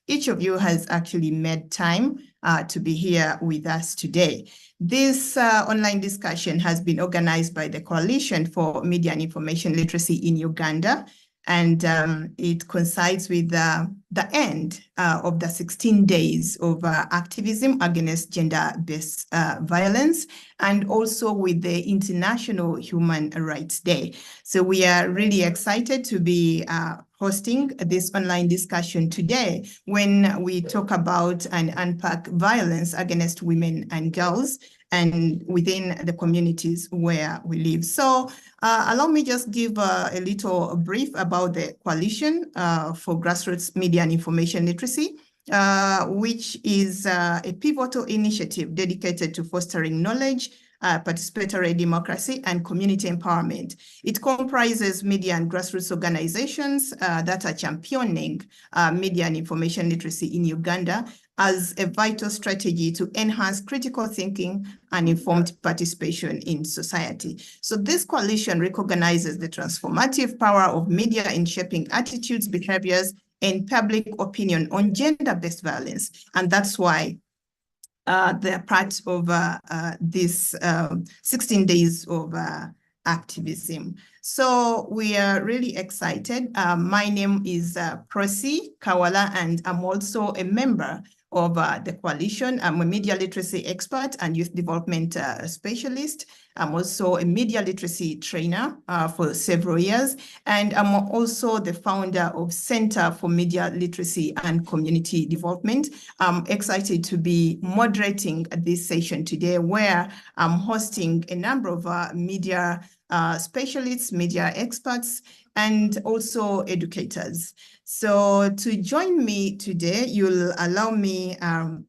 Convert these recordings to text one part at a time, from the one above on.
each of you has actually made time to be here with us today. This online discussion has been organized by the Coalition for Media and Information Literacy in Uganda, and it coincides with the end of the 16 days of activism against gender-based violence, and also with the International Human Rights Day. So we are really excited to be hosting this online discussion today when we talk about and unpack violence against women and girls and within the communities where we live. So allow me just give a little brief about the Coalition for Grassroots Media and Information Literacy, which is a pivotal initiative dedicated to fostering knowledge, participatory democracy, and community empowerment. It comprises media and grassroots organizations that are championing media and information literacy in Uganda as a vital strategy to enhance critical thinking and informed participation in society. So this coalition recognizes the transformative power of media in shaping attitudes, behaviors, and public opinion on gender-based violence. And that's why they're part of this 16 days of activism. So we are really excited. My name is Prosi Kawala, and I'm also a member of the coalition. I'm a media literacy expert and youth development specialist. I'm also a media literacy trainer for several years, and I'm also the founder of Center for Media Literacy and Community Development. I'm excited to be moderating this session today, where I'm hosting a number of media specialists, media experts, and also educators. So to join me today, you'll allow me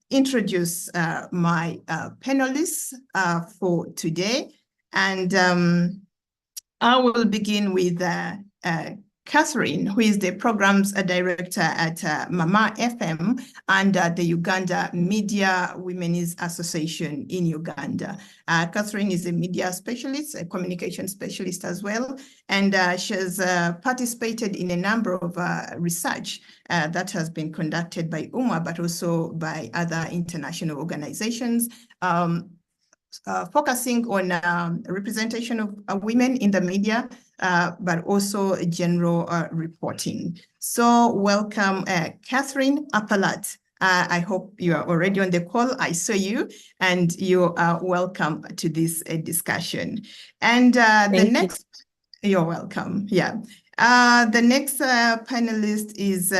introduce my panelists for today. And I will begin with Catherine, who is the programs director at Mama FM and the Uganda Media Women's Association in Uganda. Catherine is a media specialist, a communication specialist as well, and she has participated in a number of research that has been conducted by UMA, but also by other international organizations, focusing on representation of women in the media, but also general reporting. So welcome, Catherine Apalat. I hope you are already on the call. I saw you, and you are welcome to this discussion. And you're welcome. Yeah. The next panelist is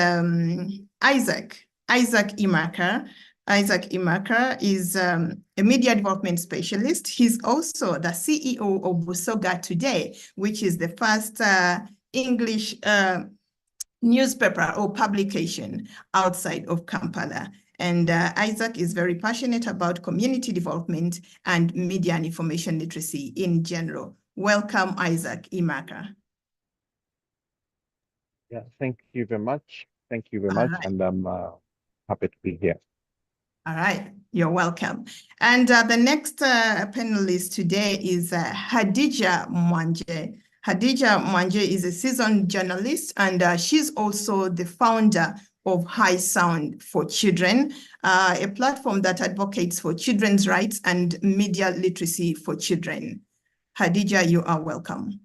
Isaac Imaka. Isaac Imaka is a media development specialist. He's also the CEO of Busoga Today, which is the first English newspaper or publication outside of Kampala. And Isaac is very passionate about community development and media and information literacy in general. Welcome, Isaac Imaka. Yeah, thank you very much. Thank you very much. Right. And I'm happy to be here. All right, you're welcome. And the next panelist today is Hadija Mwanje. Hadija Mwanje is a seasoned journalist, and she's also the founder of High Sound for Children, a platform that advocates for children's rights and media literacy for children. Hadija, you are welcome.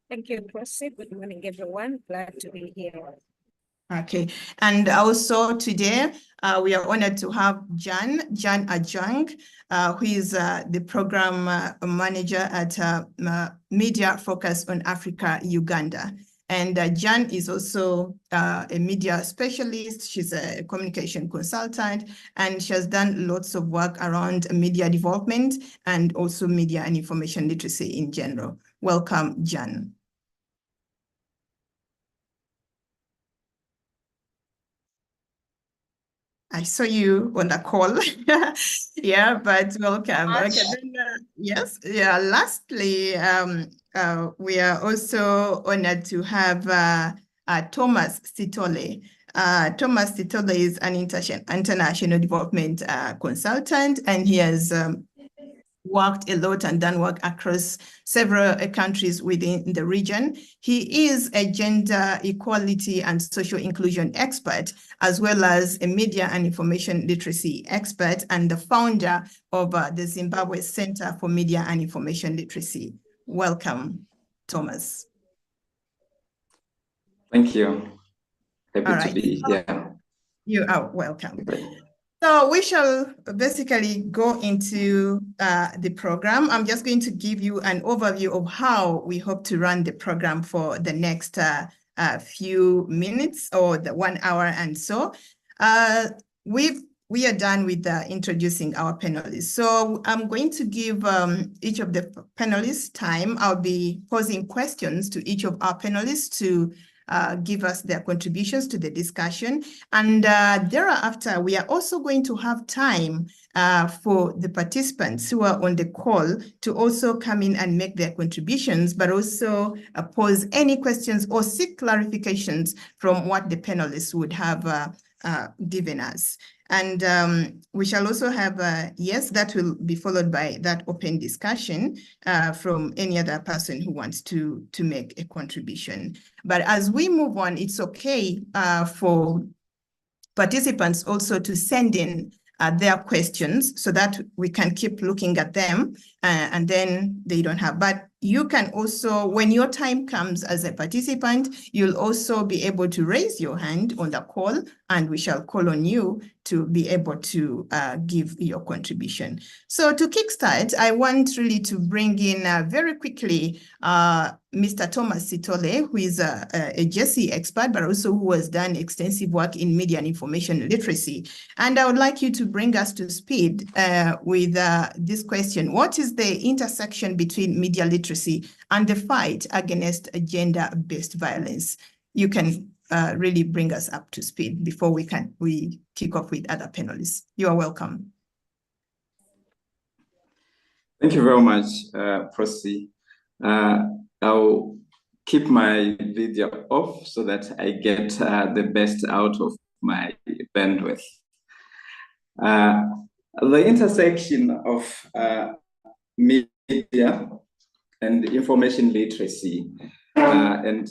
Thank you, Prosi. Good morning, everyone. Glad to be here. Okay, and also today we are honored to have Jan Ajang, who is the program manager at Media Focus on Africa, Uganda. And Jan is also a media specialist. She's a communication consultant, and she has done lots of work around media development and also media and information literacy in general. Welcome, Jan. I saw you on the call. Yeah, but welcome. Okay, then, yes, yeah. Lastly, we are also honored to have Thomas Sitole. Thomas Sitole is an international development consultant, and he has worked a lot and done work across several countries within the region. He is a gender equality and social inclusion expert, as well as a media and information literacy expert and the founder of the Zimbabwe Center for Media and Information Literacy. Welcome, Thomas. Thank you. Happy to be here. You are welcome. Great. So we shall basically go into the program. I'm just going to give you an overview of how we hope to run the program for the next few minutes or the 1 hour and so. We are done with introducing our panelists. So I'm going to give each of the panelists time. I'll be posing questions to each of our panelists to give us their contributions to the discussion. And thereafter, we are also going to have time for the participants who are on the call to also come in and make their contributions, but also pose any questions or seek clarifications from what the panelists would have given us. And we shall also have, yes, that will be followed by that open discussion from any other person who wants to make a contribution. But as we move on, it's okay for participants also to send in their questions so that we can keep looking at them and then they don't have. But you can also, when your time comes as a participant, you'll also be able to raise your hand on the call and we shall call on you to be able to give your contribution. So to kickstart, I want really to bring in very quickly Mr. Thomas Sitole, who is a GESI expert, but also who has done extensive work in media and information literacy. And I would like you to bring us to speed with this question. What is the intersection between media literacy and the fight against gender-based violence? You can really bring us up to speed before we kick off with other panelists. You are welcome. Thank you very much, Prosi. I'll keep my video off so that I get the best out of my bandwidth. The intersection of media and information literacy and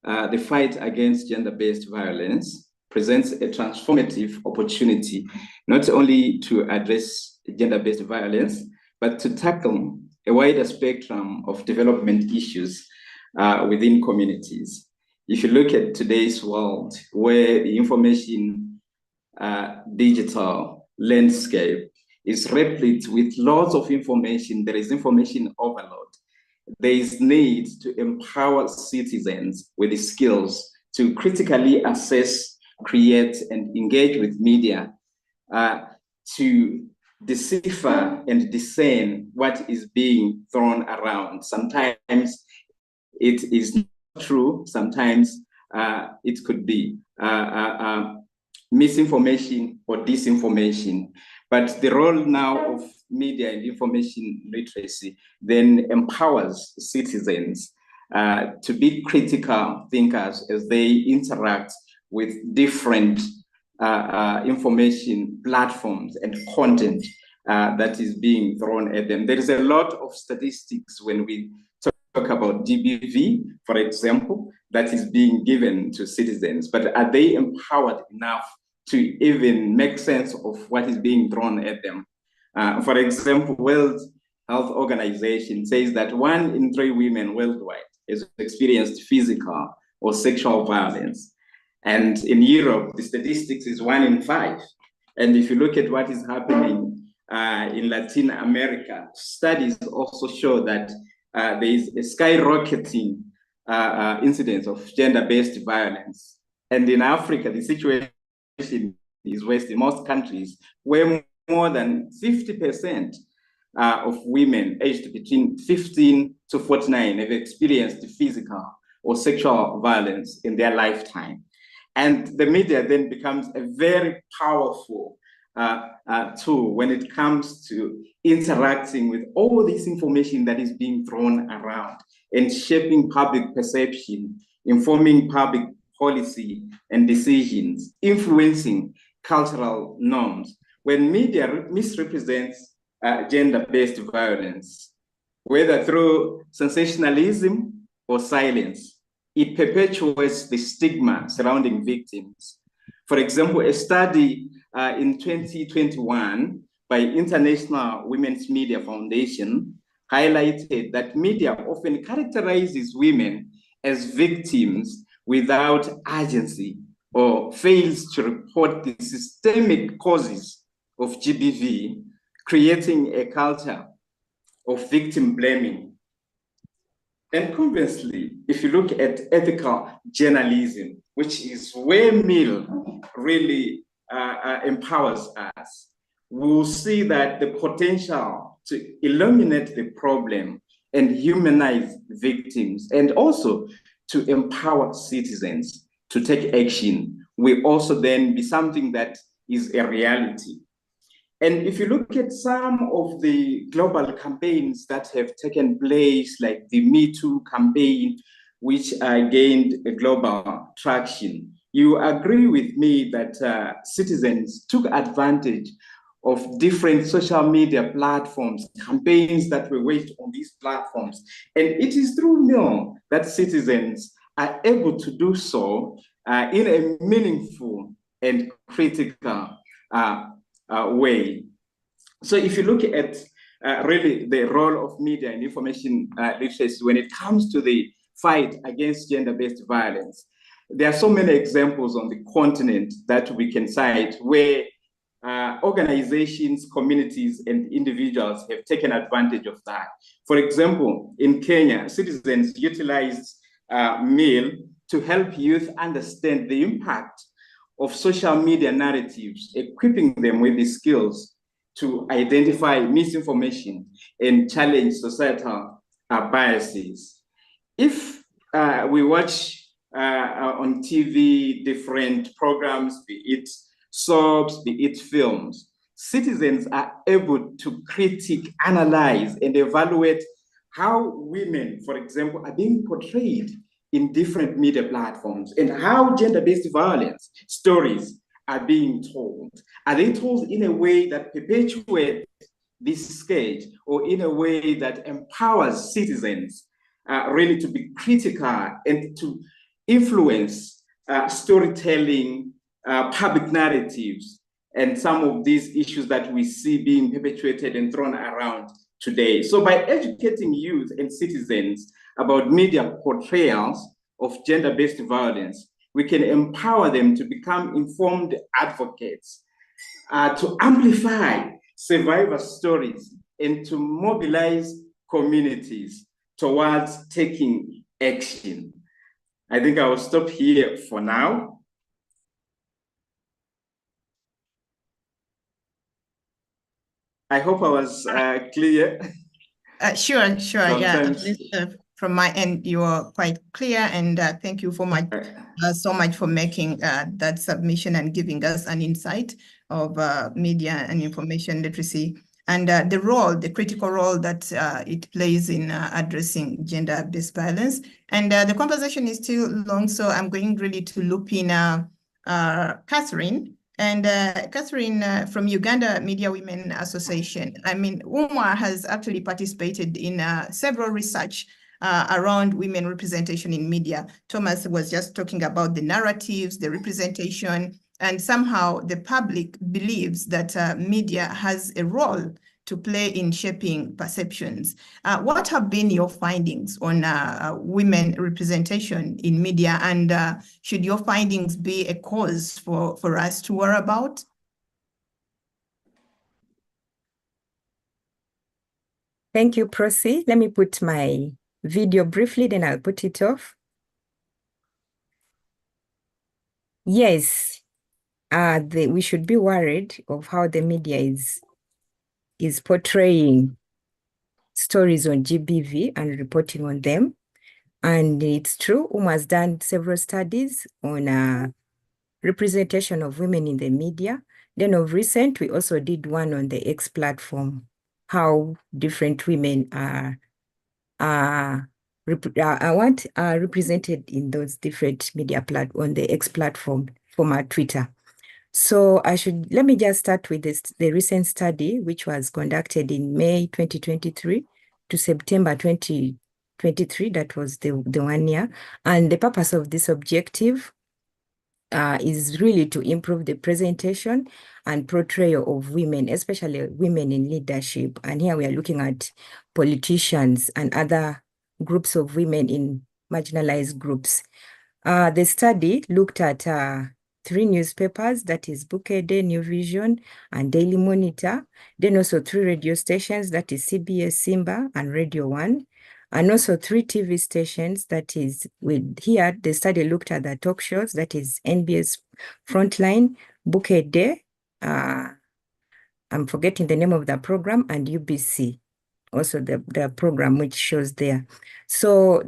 the fight against gender-based violence presents a transformative opportunity, not only to address gender-based violence, but to tackle a wider spectrum of development issues within communities. If you look at today's world, where the information digital landscape is replete with lots of information, there is information overload. There is need to empower citizens with the skills to critically assess, create, and engage with media to decipher and discern what is being thrown around. Sometimes it is not true, sometimes it could be misinformation or disinformation. But the role now of media and information literacy then empowers citizens to be critical thinkers as they interact with different information platforms and content that is being thrown at them. There is a lot of statistics when we talk about GBV, for example, that is being given to citizens, but are they empowered enough to even make sense of what is being thrown at them? For example, World Health Organization says that 1 in 3 women worldwide has experienced physical or sexual violence. And in Europe, the statistics is 1 in 5. And if you look at what is happening in Latin America, studies also show that there is a skyrocketing incidence of gender-based violence. And in Africa, the situation is worse in most countries, where more than 50% of women aged between 15 to 49 have experienced physical or sexual violence in their lifetime. And the media then becomes a very powerful tool when it comes to interacting with all this information that is being thrown around and shaping public perception, informing public policy and decisions, influencing cultural norms. When media misrepresents gender-based violence, whether through sensationalism or silence. It perpetuates the stigma surrounding victims. For example, a study in 2021 by International Women's Media Foundation highlighted that media often characterizes women as victims without agency or fails to report the systemic causes of GBV, creating a culture of victim blaming. And conversely, if you look at ethical journalism, which is where MIL really empowers us, we'll see that the potential to illuminate the problem and humanize victims, and also to empower citizens to take action, will also then be something that is a reality. And if you look at some of the global campaigns that have taken place, like the Me Too campaign, which gained a global traction, you agree with me that citizens took advantage of different social media platforms, campaigns that were waged on these platforms. And it is through MIL that citizens are able to do so in a meaningful and critical way. So if you look at really the role of media and information literacy when it comes to the fight against gender-based violence, there are so many examples on the continent that we can cite where organizations, communities, and individuals have taken advantage of that. For example, in Kenya, citizens utilized MIL to help youth understand the impact of social media narratives, equipping them with the skills to identify misinformation and challenge societal biases. If we watch on TV different programs, be it soaps, be it films, citizens are able to critique, analyze, and evaluate how women, for example, are being portrayed in different media platforms, and how gender-based violence stories are being told. Are they told in a way that perpetuates this scourge, or in a way that empowers citizens really to be critical and to influence storytelling, public narratives, and some of these issues that we see being perpetuated and thrown around today? So by educating youth and citizens about media portrayals of gender-based violence, we can empower them to become informed advocates, to amplify survivor stories, and to mobilize communities towards taking action. I think I will stop here for now. I hope I was clear. Sure. Sometimes. Yeah. From my end, you are quite clear, and thank you so much for making that submission and giving us an insight of media and information literacy and the critical role that it plays in addressing gender-based violence. And the conversation is still long, so I'm going really to loop in Catherine. And Catherine, from Uganda Media Women Association, I mean, UMA has actually participated in several research around women representation in media. Thomas was just talking about the narratives, the representation, and somehow the public believes that media has a role to play in shaping perceptions. What have been your findings on women representation in media, and should your findings be a cause for us to worry about? Thank you, Prosi. Let me put my video briefly, then I'll put it off. Yes, we should be worried of how the media is portraying stories on GBV and reporting on them. And it's true, has done several studies on representation of women in the media. Then of recent, we also did one on the X platform, how different women are represented in those different media on the X platform, former Twitter. So let me just start with the recent study, which was conducted in May 2023 to September 2023. That was the 1 year. And the purpose of this objective is really to improve the presentation and portrayal of women, especially women in leadership. And here we are looking at politicians and other groups of women in marginalized groups. The study looked at 3 newspapers, that is Bukede, New Vision, and Daily Monitor. Then also 3 radio stations, that is CBS, Simba, and Radio 1. And also 3 TV stations, that is here, the study looked at the talk shows, that is NBS Frontline, Bukede, I'm forgetting the name of the program, and UBC, also the program which shows there. So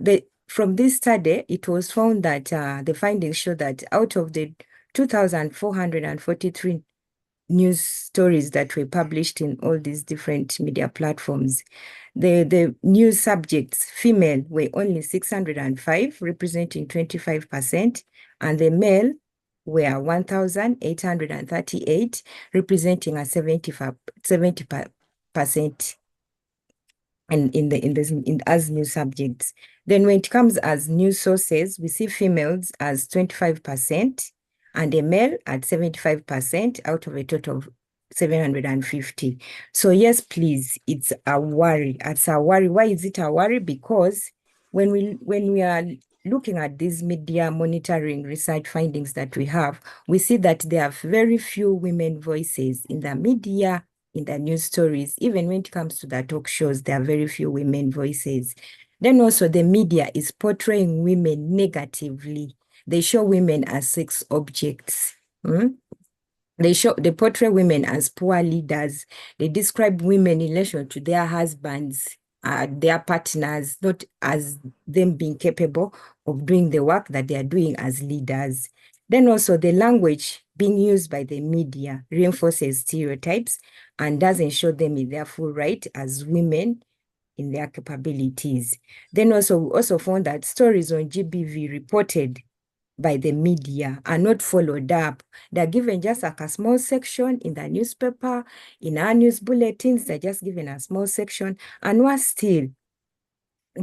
from this study, it was found that the findings show that out of the 2,443 news stories that were published in all these different media platforms, the news subjects, female, were only 605, representing 25%, and the male were 1,838, representing a 70% as news subjects. Then when it comes as news sources, we see females as 25% and a male at 75% out of a total of 750. So yes, please, it's a worry. It's a worry. Why is it a worry? Because when we are looking at these media monitoring research findings that we have, we see that there are very few women voices in the media, in the news stories. Even when it comes to the talk shows, there are very few women voices. Then also the media is portraying women negatively. They show women as sex objects. They portray women as poor leaders. They describe women in relation to their husbands, their partners, not as them being capable of doing the work that they are doing as leaders. Then also the language being used by the media reinforces stereotypes and doesn't show them in their full right as women in their capabilities. Then also, we also found that stories on GBV reported by the media are not followed up. They're given just like a small section in the newspaper, in our news bulletins, they're just given a small section. And worse still,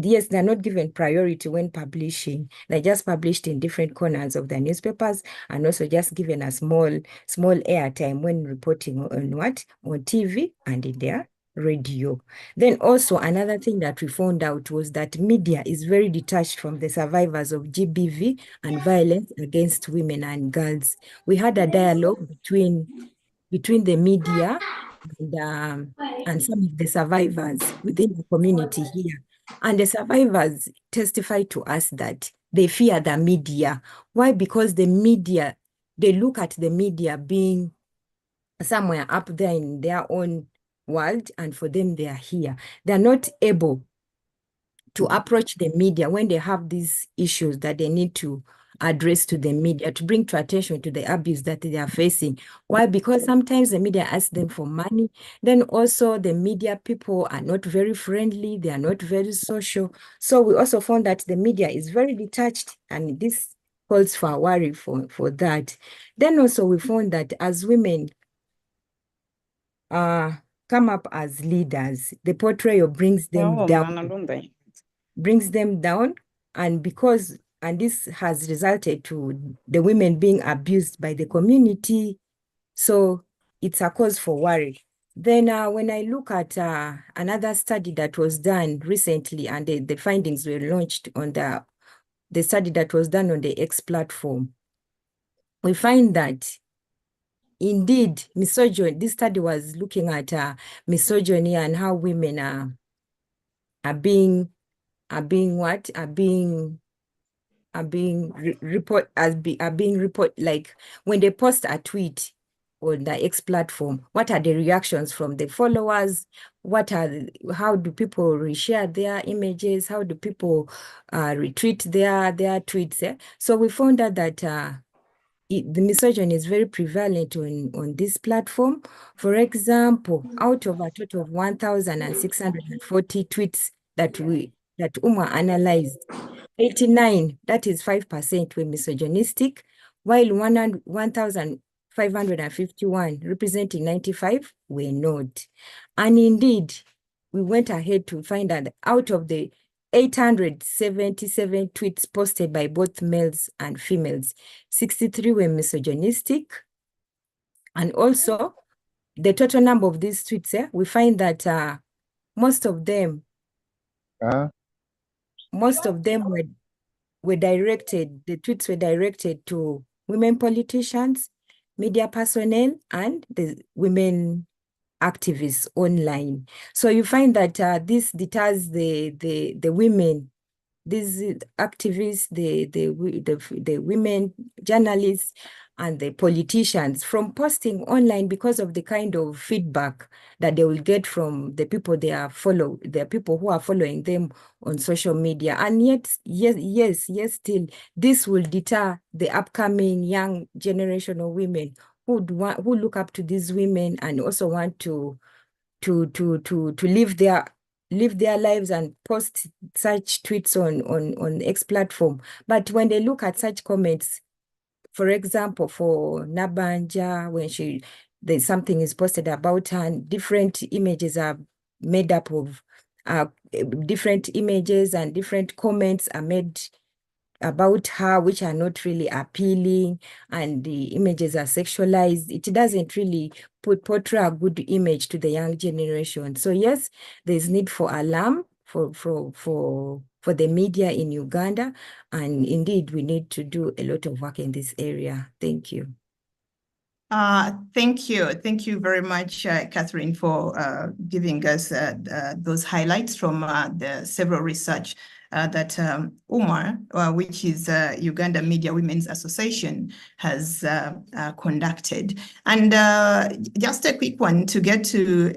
yes, they're not given priority when publishing. They're just published in different corners of the newspapers and also just given a small airtime when reporting on on TV and in their radio. Then also another thing that we found out was that media is very detached from the survivors of GBV and violence against women and girls. We had a dialogue between the media and some of the survivors within the community here. And the survivors testify to us that they fear the media. Why? Because the media, they look at the media being somewhere up there in their own world, and for them, they are here. They're not able to approach the media when they have these issues that they need to address to the media, to bring to attention to the abuse that they are facing. Why? Because sometimes the media asks them for money. Then also the media people are not very friendly. They are not very social. So we also found that the media is very detached, and this calls for a worry for that. Then also we found that as women come up as leaders, the portrayal brings them down. And this has resulted to the women being abused by the community. So it's a cause for worry. Then when I look at another study that was done recently, and the findings were launched on the study that was done on the X platform, we find that indeed misogyny, this study was looking at misogyny and how women are being report, like when they post a tweet on the X platform, what are the reactions from the followers? How do people reshare their images? How do people retweet their tweets? Eh? So we found out that the misogyny is very prevalent on this platform. For example, out of a total of 1,640 tweets that UMA analyzed, 89, that is 5%, were misogynistic, while 1,500 551, representing 95, were not. And indeed, we went ahead to find that out of the 877 tweets posted by both males and females, 63 were misogynistic. And also, the total number of these tweets, we find that most of them were directed, the tweets were directed to women politicians, media personnel, and the women activists online. So you find that this deters the women, these activists, the women journalists, and the politicians from posting online because of the kind of feedback that they will get from the people the people who are following them on social media. And yet, yes, still, this will deter the upcoming young generation of women who look up to these women and also want to live their lives and post such tweets on X platform. But when they look at such comments, for example, for Nabanja, when there's something is posted about her, and different images are made up of different images, and different comments are made about her, which are not really appealing, and the images are sexualized. It doesn't really portray a good image to the young generation. So yes, there's need for alarm for the media in Uganda, and indeed we need to do a lot of work in this area. Thank you. Thank you. Thank you very much, Catherine, for giving us those highlights from the several research that Umar, which is Uganda Media Women's Association, has conducted. And just a quick one to get to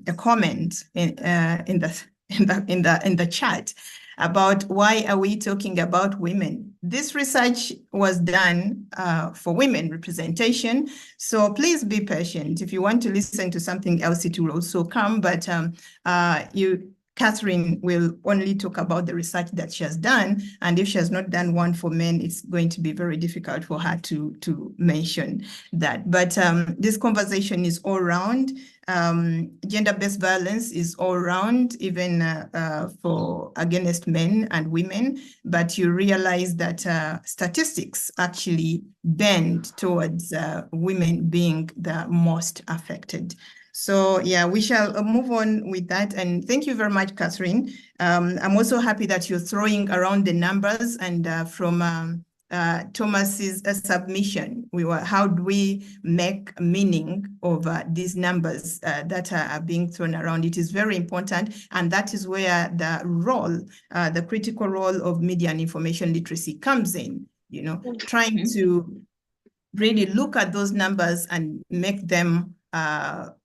a comment in the chat about why are we talking about women. This research was done for women representation, so please be patient. If you want to listen to something else, it will also come, but Catherine will only talk about the research that she has done, and if she has not done one for men, it's going to be very difficult for her to mention that. But this conversation is all round. Gender-based violence is all around, even for against men and women, but you realize that statistics actually bend towards women being the most affected. So yeah, we shall move on with that. And thank you very much, Catherine. I'm also happy that you're throwing around the numbers, and from Thomas's submission, how do we make meaning of these numbers that are being thrown around? It is very important, and that is where the critical role of media and information literacy comes in, trying to really look at those numbers and make them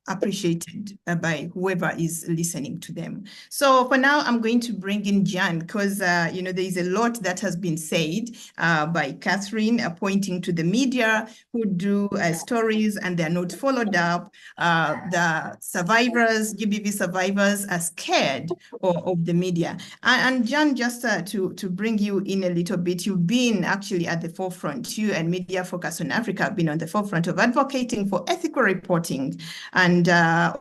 appreciated by whoever is listening to them. So for now, I'm going to bring in Jan, because there is a lot that has been said by Catherine, pointing to the media who do stories and they're not followed up. The survivors, GBV survivors, are scared of the media. And Jan, just to bring you in a little bit, you've been actually at the forefront. You and Media Focus on Africa have been on the forefront of advocating for ethical reporting. And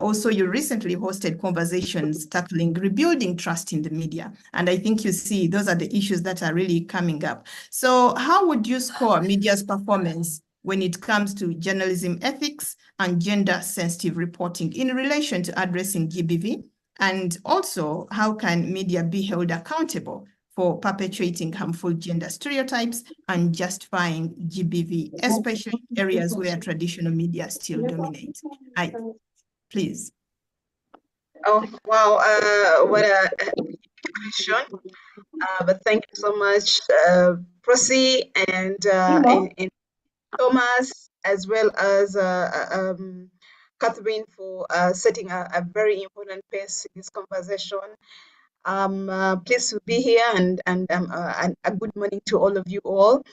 also you recently hosted conversations tackling rebuilding trust in the media. And I think you see those are the issues that are really coming up. So how would you score media's performance when it comes to journalism ethics and gender-sensitive reporting in relation to addressing GBV? And also, how can media be held accountable for perpetuating harmful gender stereotypes and justifying GBV, especially areas where traditional media still dominate? Please. Oh, wow, what a question. But thank you so much, Prosi and Thomas, as well as Catherine, for setting a very important pace in this conversation. Pleased to be here, and a good morning to all of you all.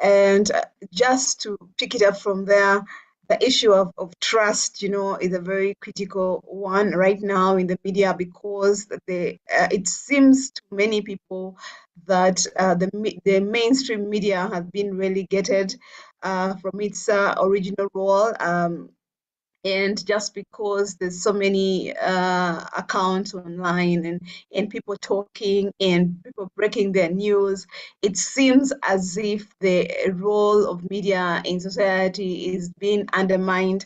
And just to pick it up from there, the issue of trust, is a very critical one right now in the media, because it seems to many people that the mainstream media has been relegated from its original role. And just because there's so many accounts online and people talking and people breaking their news, it seems as if the role of media in society is being undermined.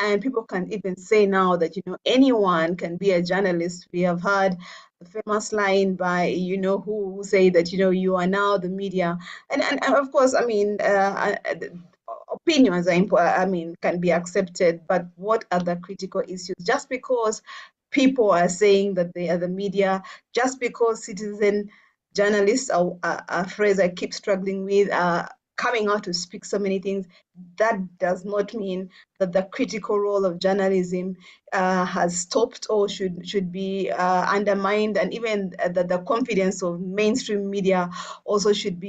And people can even say now that, anyone can be a journalist. We have heard the famous line by, who say that, you are now the media. And of course, I mean, opinions can be accepted, but what are the critical issues? Just because people are saying that they are the media, just because citizen journalists are a phrase I keep struggling with, coming out to speak so many things, that does not mean that the critical role of journalism has stopped or should be undermined, and even that the confidence of mainstream media also should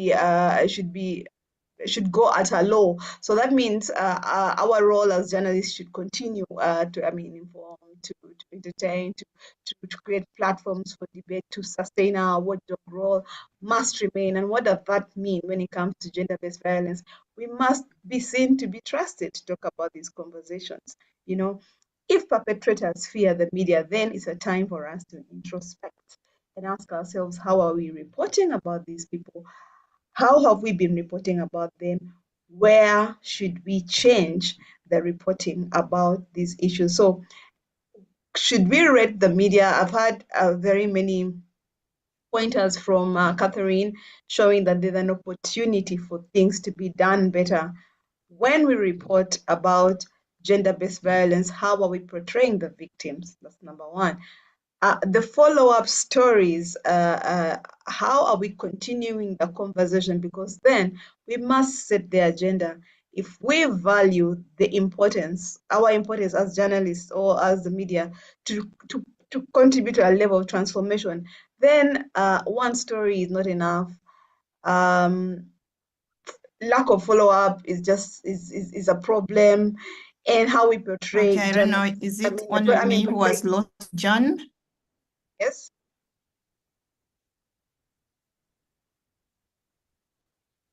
go at a low. So that means our role as journalists should continue to inform, to entertain, to create platforms for debate, to sustain our watchdog role must remain. And what does that mean when it comes to gender-based violence? We must be seen to be trusted to talk about these conversations. If perpetrators fear the media, then it's a time for us to introspect and ask ourselves, how are we reporting about these people? How have we been reporting about them? Where should we change the reporting about these issues? So should we rate the media? I've had very many pointers from Catherine showing that there's an opportunity for things to be done better. When we report about gender-based violence, how are we portraying the victims? That's number one. The follow-up stories, how are we continuing the conversation? Because then we must set the agenda. If we value the importance, our importance as journalists or as the media to contribute to a level of transformation, then one story is not enough. Lack of follow-up is a problem, and how we portray. Okay, I don't know. Is it only me who has lost John? Yes.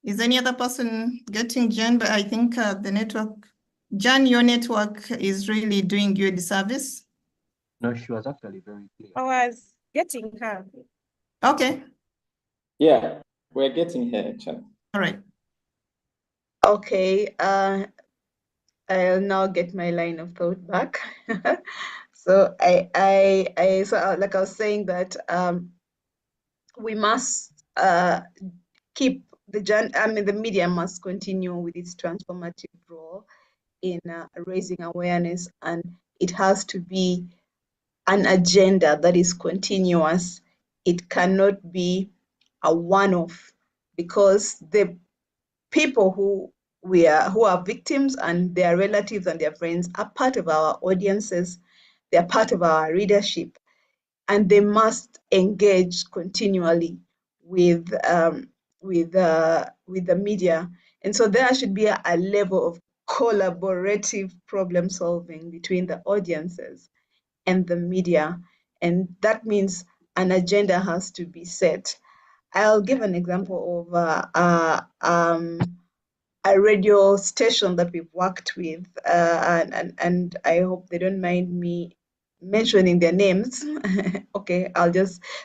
Is any other person getting Jen? But I think the network, Jan, your network is really doing you a disservice. No, she was actually very clear. I was getting her. Okay. Yeah, we're getting here, actually. All right. Okay. I'll now get my line of thought back. So so like I was saying that we must keep the media must continue with its transformative role in raising awareness, and it has to be an agenda that is continuous. It cannot be a one-off, because the people who are victims and their relatives and their friends are part of our audiences. They are part of our readership, and they must engage continually with the media. And so there should be a level of collaborative problem solving between the audiences and the media, and that means an agenda has to be set. I'll give an example of a radio station that we've worked with, and I hope they don't mind me mentioning their names. Okay,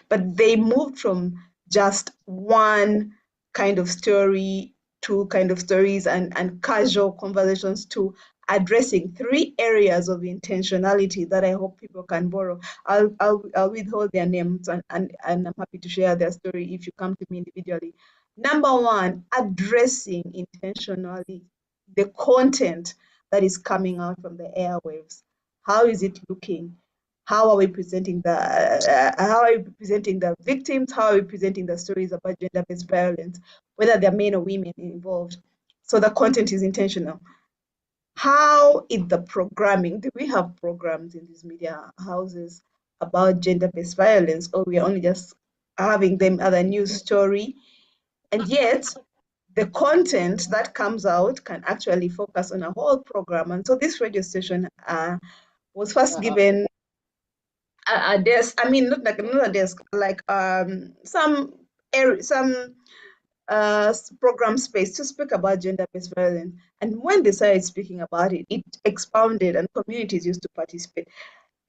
but they moved from just one kind of story, two kind of stories, and casual conversations to addressing three areas of intentionality that I hope people can borrow. I'll withhold their names, and I'm happy to share their story if you come to me individually. Number one, addressing intentionally the content that is coming out from the airwaves. How is it looking? How are we presenting the victims? How are we presenting the stories about gender-based violence, whether they're men or women involved? So the content is intentional. How is the programming? Do we have programs in these media houses about gender-based violence, or we are only just having them as a news story? And yet, the content that comes out can actually focus on a whole program. And so this radio station was first given a desk. I mean, not a desk, like some program space to speak about gender-based violence. And when they started speaking about it, it expounded and communities used to participate.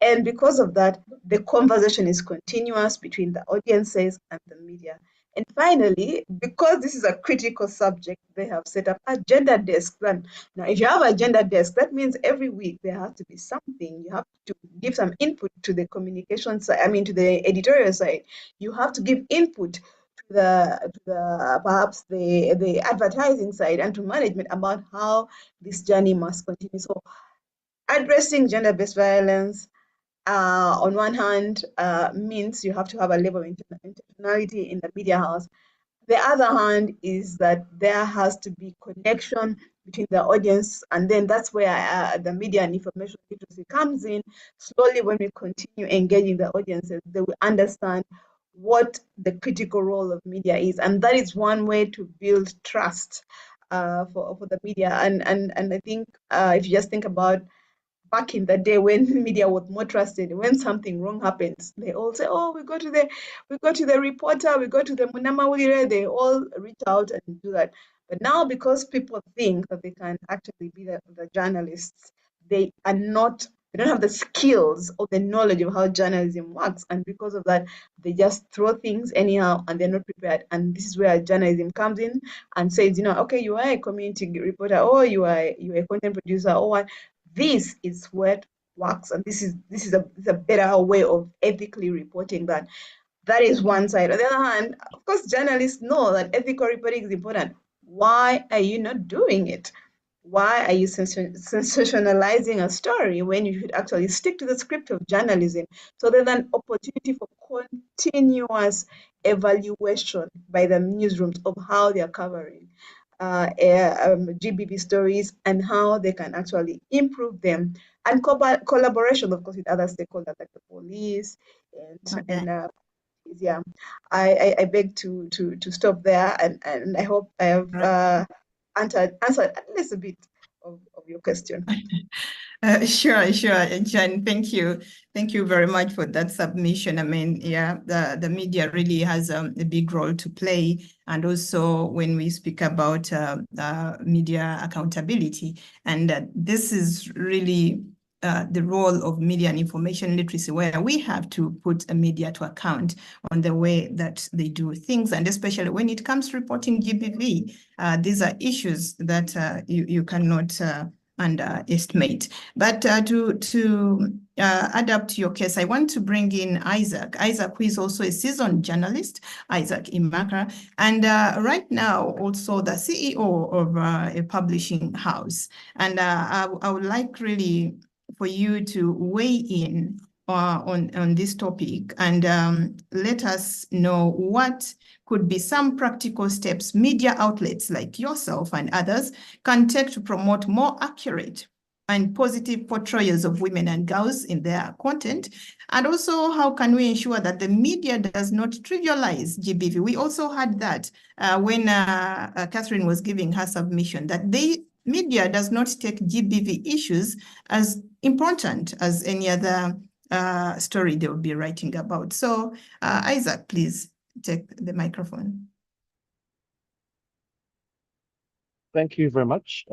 And because of that, the conversation is continuous between the audiences and the media. And finally, because this is a critical subject, they have set up a gender desk. Now, if you have a gender desk, that means every week there has to be something. You have to give some input to the communication side, to the editorial side. You have to give input to the perhaps the advertising side and to management about how this journey must continue. So addressing gender-based violence on one hand means you have to have a level of intentionality in the media house. The other hand is that there has to be connection between the audience, and then that's where the media and information literacy comes in. Slowly, when we continue engaging the audiences, they will understand what the critical role of media is, and that is one way to build trust for the media. And I think if you just think about back in the day when media was more trusted, when something wrong happens, they all say, "Oh, we go to the reporter, we go to the Munamawire." They all reach out and do that. But now, because people think that they can actually be the journalists, they are not. They don't have the skills or the knowledge of how journalism works, and because of that, they just throw things anyhow, and they're not prepared. And this is where journalism comes in and says, okay, you are a community reporter, or you are a content producer, or what. This is what works, and this is a better way of ethically reporting that. That is one side. On the other hand, of course, journalists know that ethical reporting is important. Why are you not doing it? Why are you sensationalizing a story when you should actually stick to the script of journalism? So there's an opportunity for continuous evaluation by the newsrooms of how they are covering GBV stories and how they can actually improve them, and collaboration, of course, with other stakeholders like the police and yeah. I beg to stop there, and I hope I have answered at least a bit of your question. Sure, Jan, thank you. Thank you very much for that submission. I mean, yeah, the media really has a big role to play. And also when we speak about media accountability, and this is really the role of media and information literacy, where we have to put a media to account on the way that they do things. And especially when it comes to reporting GBV, these are issues that you cannot underestimate. But to add up to your case, I want to bring in Isaac, who is also a seasoned journalist, Isaac Imaka, and right now also the CEO of a publishing house. And I would like really for you to weigh in on this topic and let us know what could be some practical steps media outlets like yourself and others can take to promote more accurate and positive portrayals of women and girls in their content. And also, how can we ensure that the media does not trivialize GBV? We also had that when Catherine was giving her submission, that the media does not take GBV issues as important as any other story they will be writing about. So Isaac, please take the microphone. Thank you very much.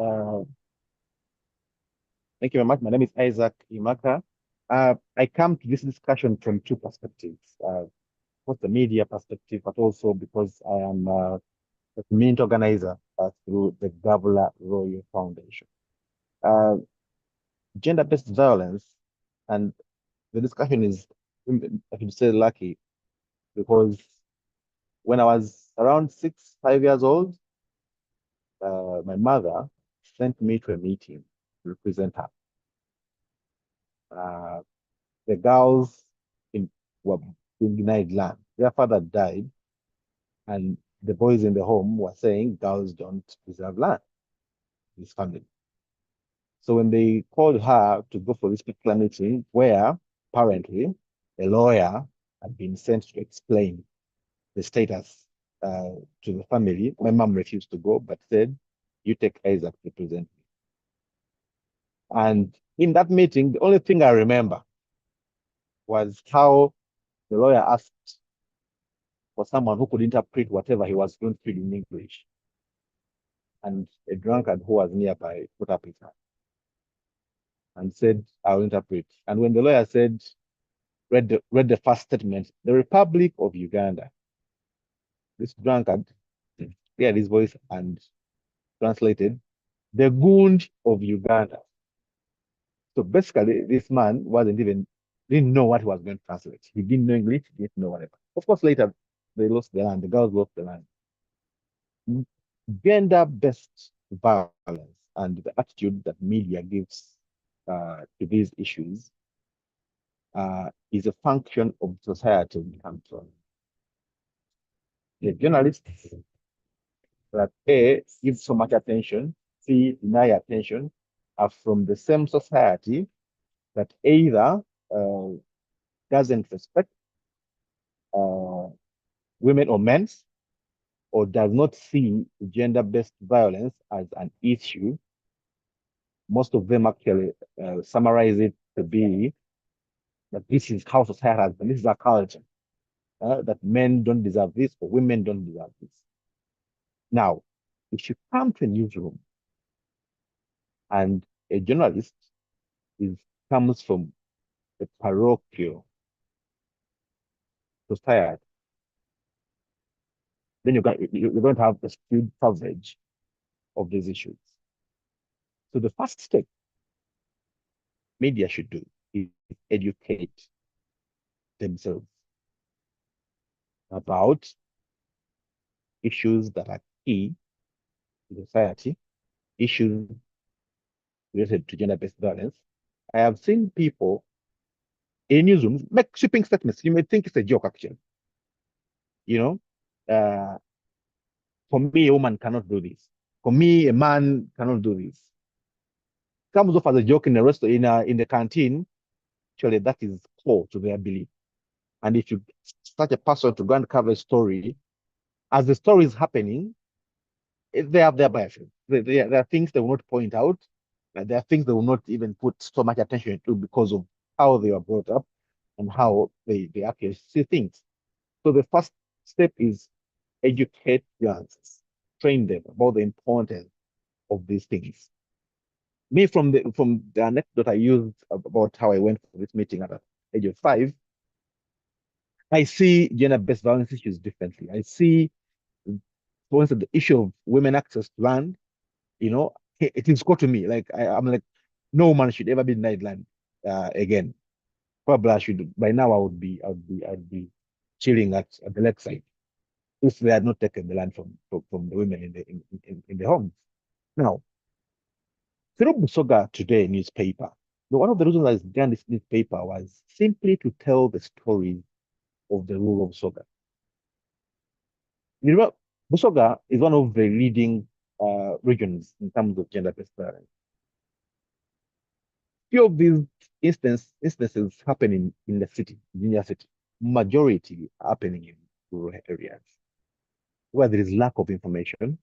Thank you very much. My name is Isaac Imaka. I come to this discussion from two perspectives. Both the media perspective, but also because I am a community organizer through the Gavula Royal Foundation. Gender-based violence, and the discussion is, I should say, lucky, because when I was around 5 years old, my mother sent me to a meeting to represent her. The girls were being denied land. Their father died, and the boys in the home were saying girls don't deserve land, this family. So when they called her to go for this particular meeting, where apparently a lawyer had been sent to explain the status to the family, my mom refused to go, but said, "You take Isaac to represent me." And in that meeting, the only thing I remember was how the lawyer asked for someone who could interpret whatever he was going to read in English. And a drunkard who was nearby put up his hand and said, I'll interpret. And when the lawyer said, read the first statement, the Republic of Uganda, this drunkard heard his voice and translated, the Gund of Uganda. So basically, this man didn't know what he was going to translate. He didn't know English, he didn't know whatever. Of course, later they lost the land, the girls lost the land. Gender-based violence and the attitude that media gives to these issues is a function of society we come from. The journalists that A, give so much attention, C, deny attention, are from the same society that either doesn't respect women or men, or does not see gender-based violence as an issue. Most of them actually summarize it to be that this is how society has been, this is our culture, that men don't deserve this or women don't deserve this. Now, if you come to a newsroom and a journalist comes from a parochial society, then you're going to have a skewed coverage of these issues. So the first step media should do is educate themselves about issues that are key to society, issues related to gender-based violence. I have seen people in newsrooms make sweeping statements. You may think it's a joke, actually. You know, for me, a woman cannot do this. For me, a man cannot do this. Comes off as a joke in the restaurant, in the canteen. Actually, that is core to their belief. And if you start a person to go and cover a story, as the story is happening, they have their biases. There are things they will not point out. There are things they will not even put so much attention to because of how they were brought up and how they actually see things. So the first step is educate youngsters, train them about the importance of these things. Me, from the anecdote I used about how I went for this meeting at the age of 5, I see gender-based violence issues differently. I see, for instance, the issue of women access to land. It is core to me. Like I'm like, no woman should ever be denied land again. Probably I should by now. I'd be chilling at the lakeside if they had not taken the land from the women in the homes. Now, through Busoga Today newspaper, one of the reasons I began this newspaper was simply to tell the story of the rule of Busoga. You know, Busoga is one of the leading regions in terms of gender-based violence. Few of these instances happen in the city, Virginia city. Majority happening in rural areas where there is lack of information,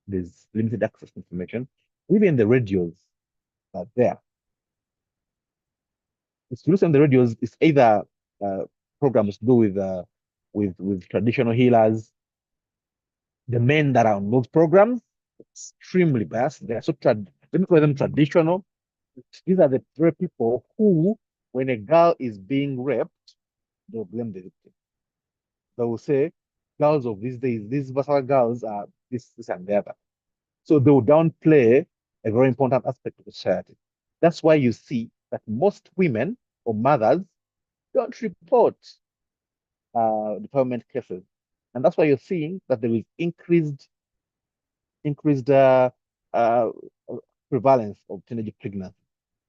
there's limited access to information. Even the radios are there. If you listen to the radios, it's either programs to do with traditional healers. The men that are on those programs, extremely biased. They are let me call them traditional. These are the very people who, when a girl is being raped, they'll blame the victim. They will say, girls of these days, these versatile girls are this, and the other. So they will downplay a very important aspect of society. That's why you see that most women or mothers don't report defilement cases. And that's why you're seeing that there is increased prevalence of teenage pregnancy.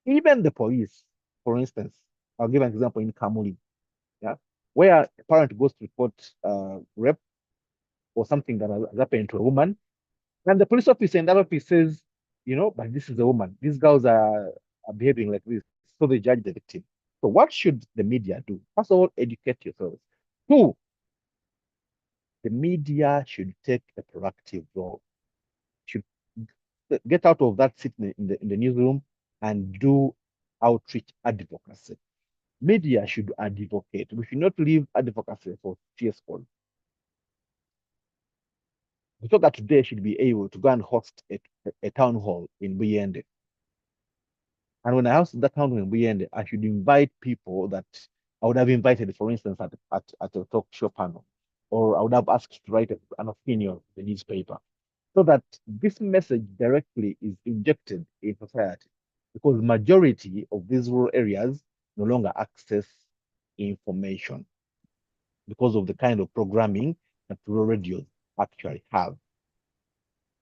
Even the police, for instance, I'll give an example in Kamuli, yeah, where a parent goes to report rape or something that has happened to a woman, and the police officer in that office says, but this is a woman. These girls are behaving like this, so they judge the victim. So what should the media do? First of all, educate yourselves. 2, the media should take a proactive role. Should get out of that seat in the newsroom and do outreach advocacy. Media should advocate. We should not leave advocacy for fearful. The talker today should be able to go and host a town hall in Buyende. And when I host that town hall in Buyende, I should invite people that I would have invited, for instance, at a talk show panel, or I would have asked to write an opinion in the newspaper, so that this message directly is injected in society, because majority of these rural areas no longer access information because of the kind of programming that rural radios actually have.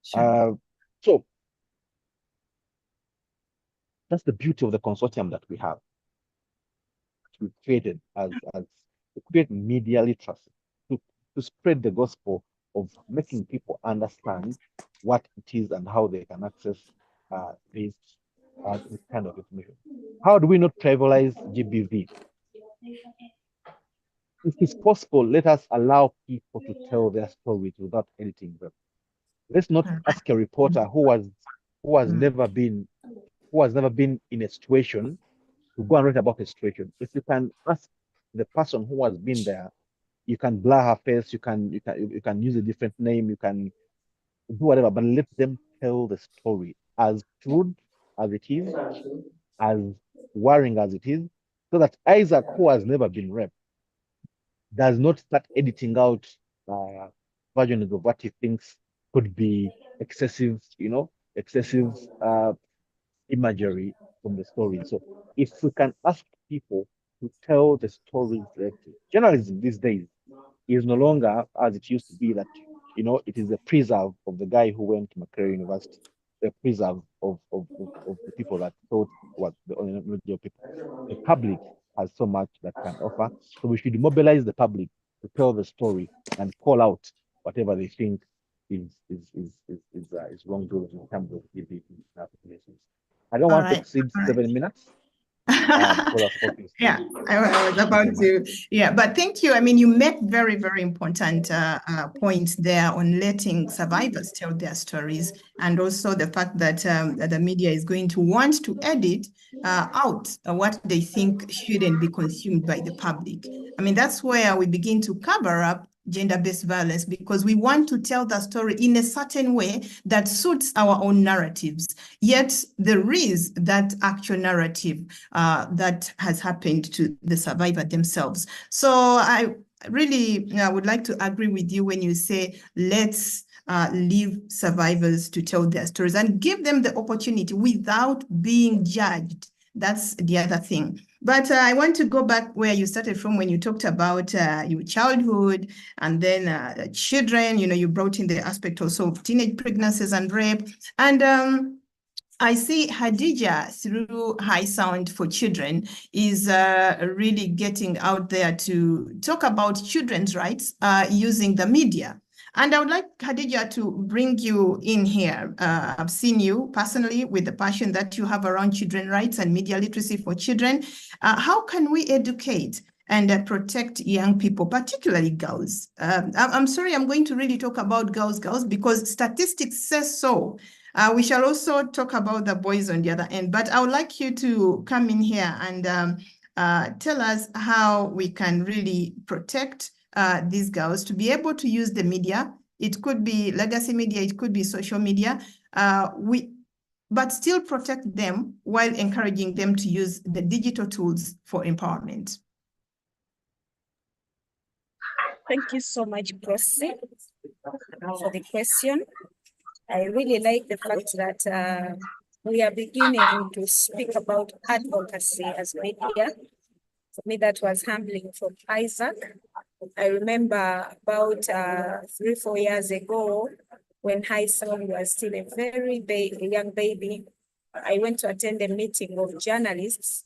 Sure. So that's the beauty of the consortium that we have. We created as to create media literacy, to spread the gospel of making people understand what it is and how they can access this kind of information. How do we not trivialize GBV? If it's possible, let us allow people to tell their stories without editing them. Let's not ask a reporter who has never been in a situation to go and write about a situation. If you can ask the person who has been there, you can blur her face, you can use a different name, you can do whatever, but let them tell the story as true as it is, as worrying as it is, so that Isaac, who has never been raped, does not start editing out versions of what he thinks could be excessive, excessive imagery from the story. So if we can ask people to tell the stories directly, journalism these days is no longer as it used to be, that it is a preserve of the guy who went to Makerere University, a preserve of the people that thought was the original people. The public has so much that can offer, so we should mobilize the public to tell the story and call out whatever they think is wrongdoing in terms of the applications. I don't want to exceed 7 minutes. Yeah, I was about to. Yeah, but thank you. I mean, you make very, very important points there on letting survivors tell their stories, and also the fact that the media is going to want to edit out what they think shouldn't be consumed by the public. I mean, that's where we begin to cover up gender-based violence, because we want to tell the story in a certain way that suits our own narratives. Yet there is that actual narrative that has happened to the survivor themselves. So I really would like to agree with you when you say, let's leave survivors to tell their stories and give them the opportunity without being judged. That's the other thing. But I want to go back where you started from, when you talked about your childhood and then children. You brought in the aspect also of teenage pregnancies and rape. And I see Hadija, through High Sound for Children, is really getting out there to talk about children's rights using the media. And I would like Hadija to bring you in here. I've seen you personally with the passion that you have around children's rights and media literacy for children. How can we educate and protect young people, particularly girls? I'm sorry, I'm going to really talk about girls, because statistics says so. We shall also talk about the boys on the other end, but I would like you to come in here and tell us how we can really protect these girls to be able to use the media. It could be legacy media, it could be social media, but still protect them while encouraging them to use the digital tools for empowerment. Thank you so much, Prosi, for the question. I really like the fact that we are beginning to speak about advocacy as media. For me, that was humbling from Isaac. I remember about 3-4 years ago, when High Sound was still a very young baby, I went to attend a meeting of journalists,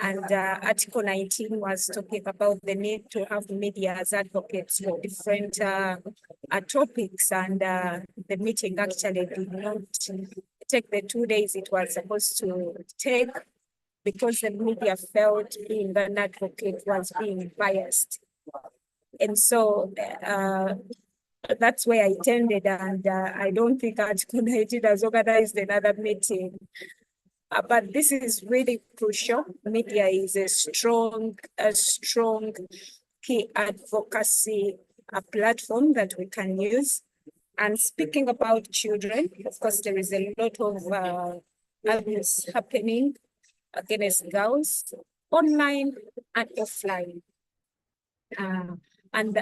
and Article 19 was talking about the need to have media as advocates for different topics, and the meeting actually did not take the 2 days it was supposed to take, because the media felt being an advocate was being biased. And so that's where I attended, and I don't think Article 19 has organized another meeting. But this is really crucial. Media is a strong key advocacy platform that we can use. And speaking about children, of course, there is a lot of abuse happening against girls, online and offline. And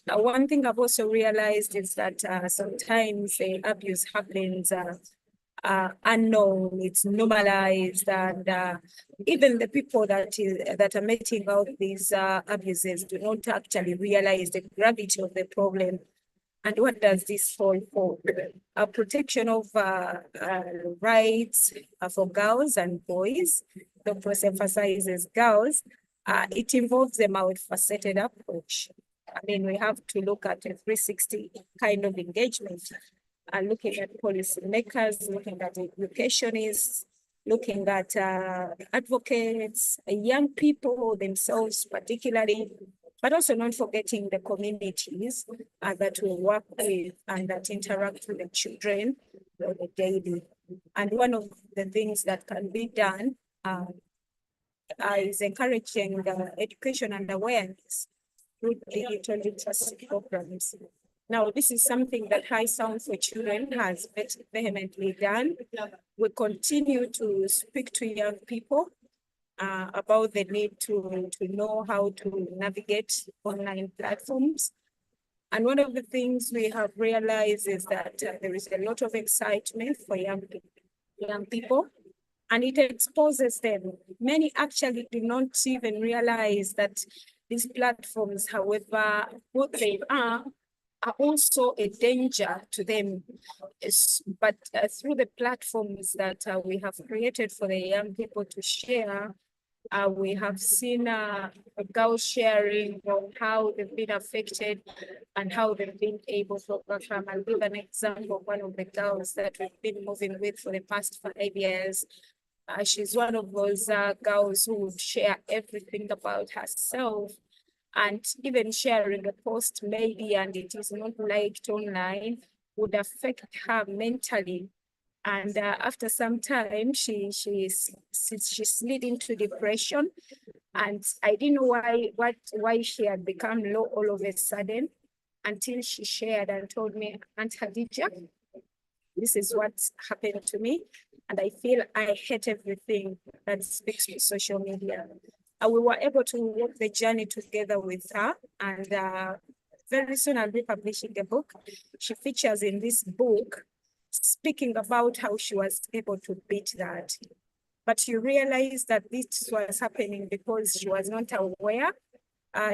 one thing I've also realized is that sometimes the abuse happens unknown, it's normalized, and even the people that are meting out these abuses do not actually realize the gravity of the problem. And what does this fall for? Protection of rights for girls and boys. The course emphasizes girls. It involves a multifaceted approach. I mean, we have to look at a 360 kind of engagement, looking at policymakers, looking at educationists, looking at advocates, young people themselves particularly, but also not forgetting the communities that we work with and that interact with the children daily. And one of the things that can be done is encouraging the education and awareness through digital literacy programs. Now, this is something that High Sound for Children has vehemently done. We continue to speak to young people about the need to know how to navigate online platforms. And one of the things we have realized is that there is a lot of excitement for young people, and it exposes them. Many actually do not even realize that these platforms, however good they are also a danger to them. But through the platforms that we have created for the young people to share, we have seen girls sharing on how they've been affected and how they've been able to overcome. I'll give an example of one of the girls that we've been moving with for the past 5 years. She's one of those girls who would share everything about herself, and even sharing a post maybe, and it is not liked online, would affect her mentally. And after some time, she slid into depression, and I didn't know why she had become low all of a sudden, until she shared and told me, Aunt Khadija, this is what happened to me, and I feel I hate everything that speaks to social media. We were able to walk the journey together with her, and very soon I'll be publishing a book. She features in this book speaking about how she was able to beat that. But you realize that this was happening because she was not aware.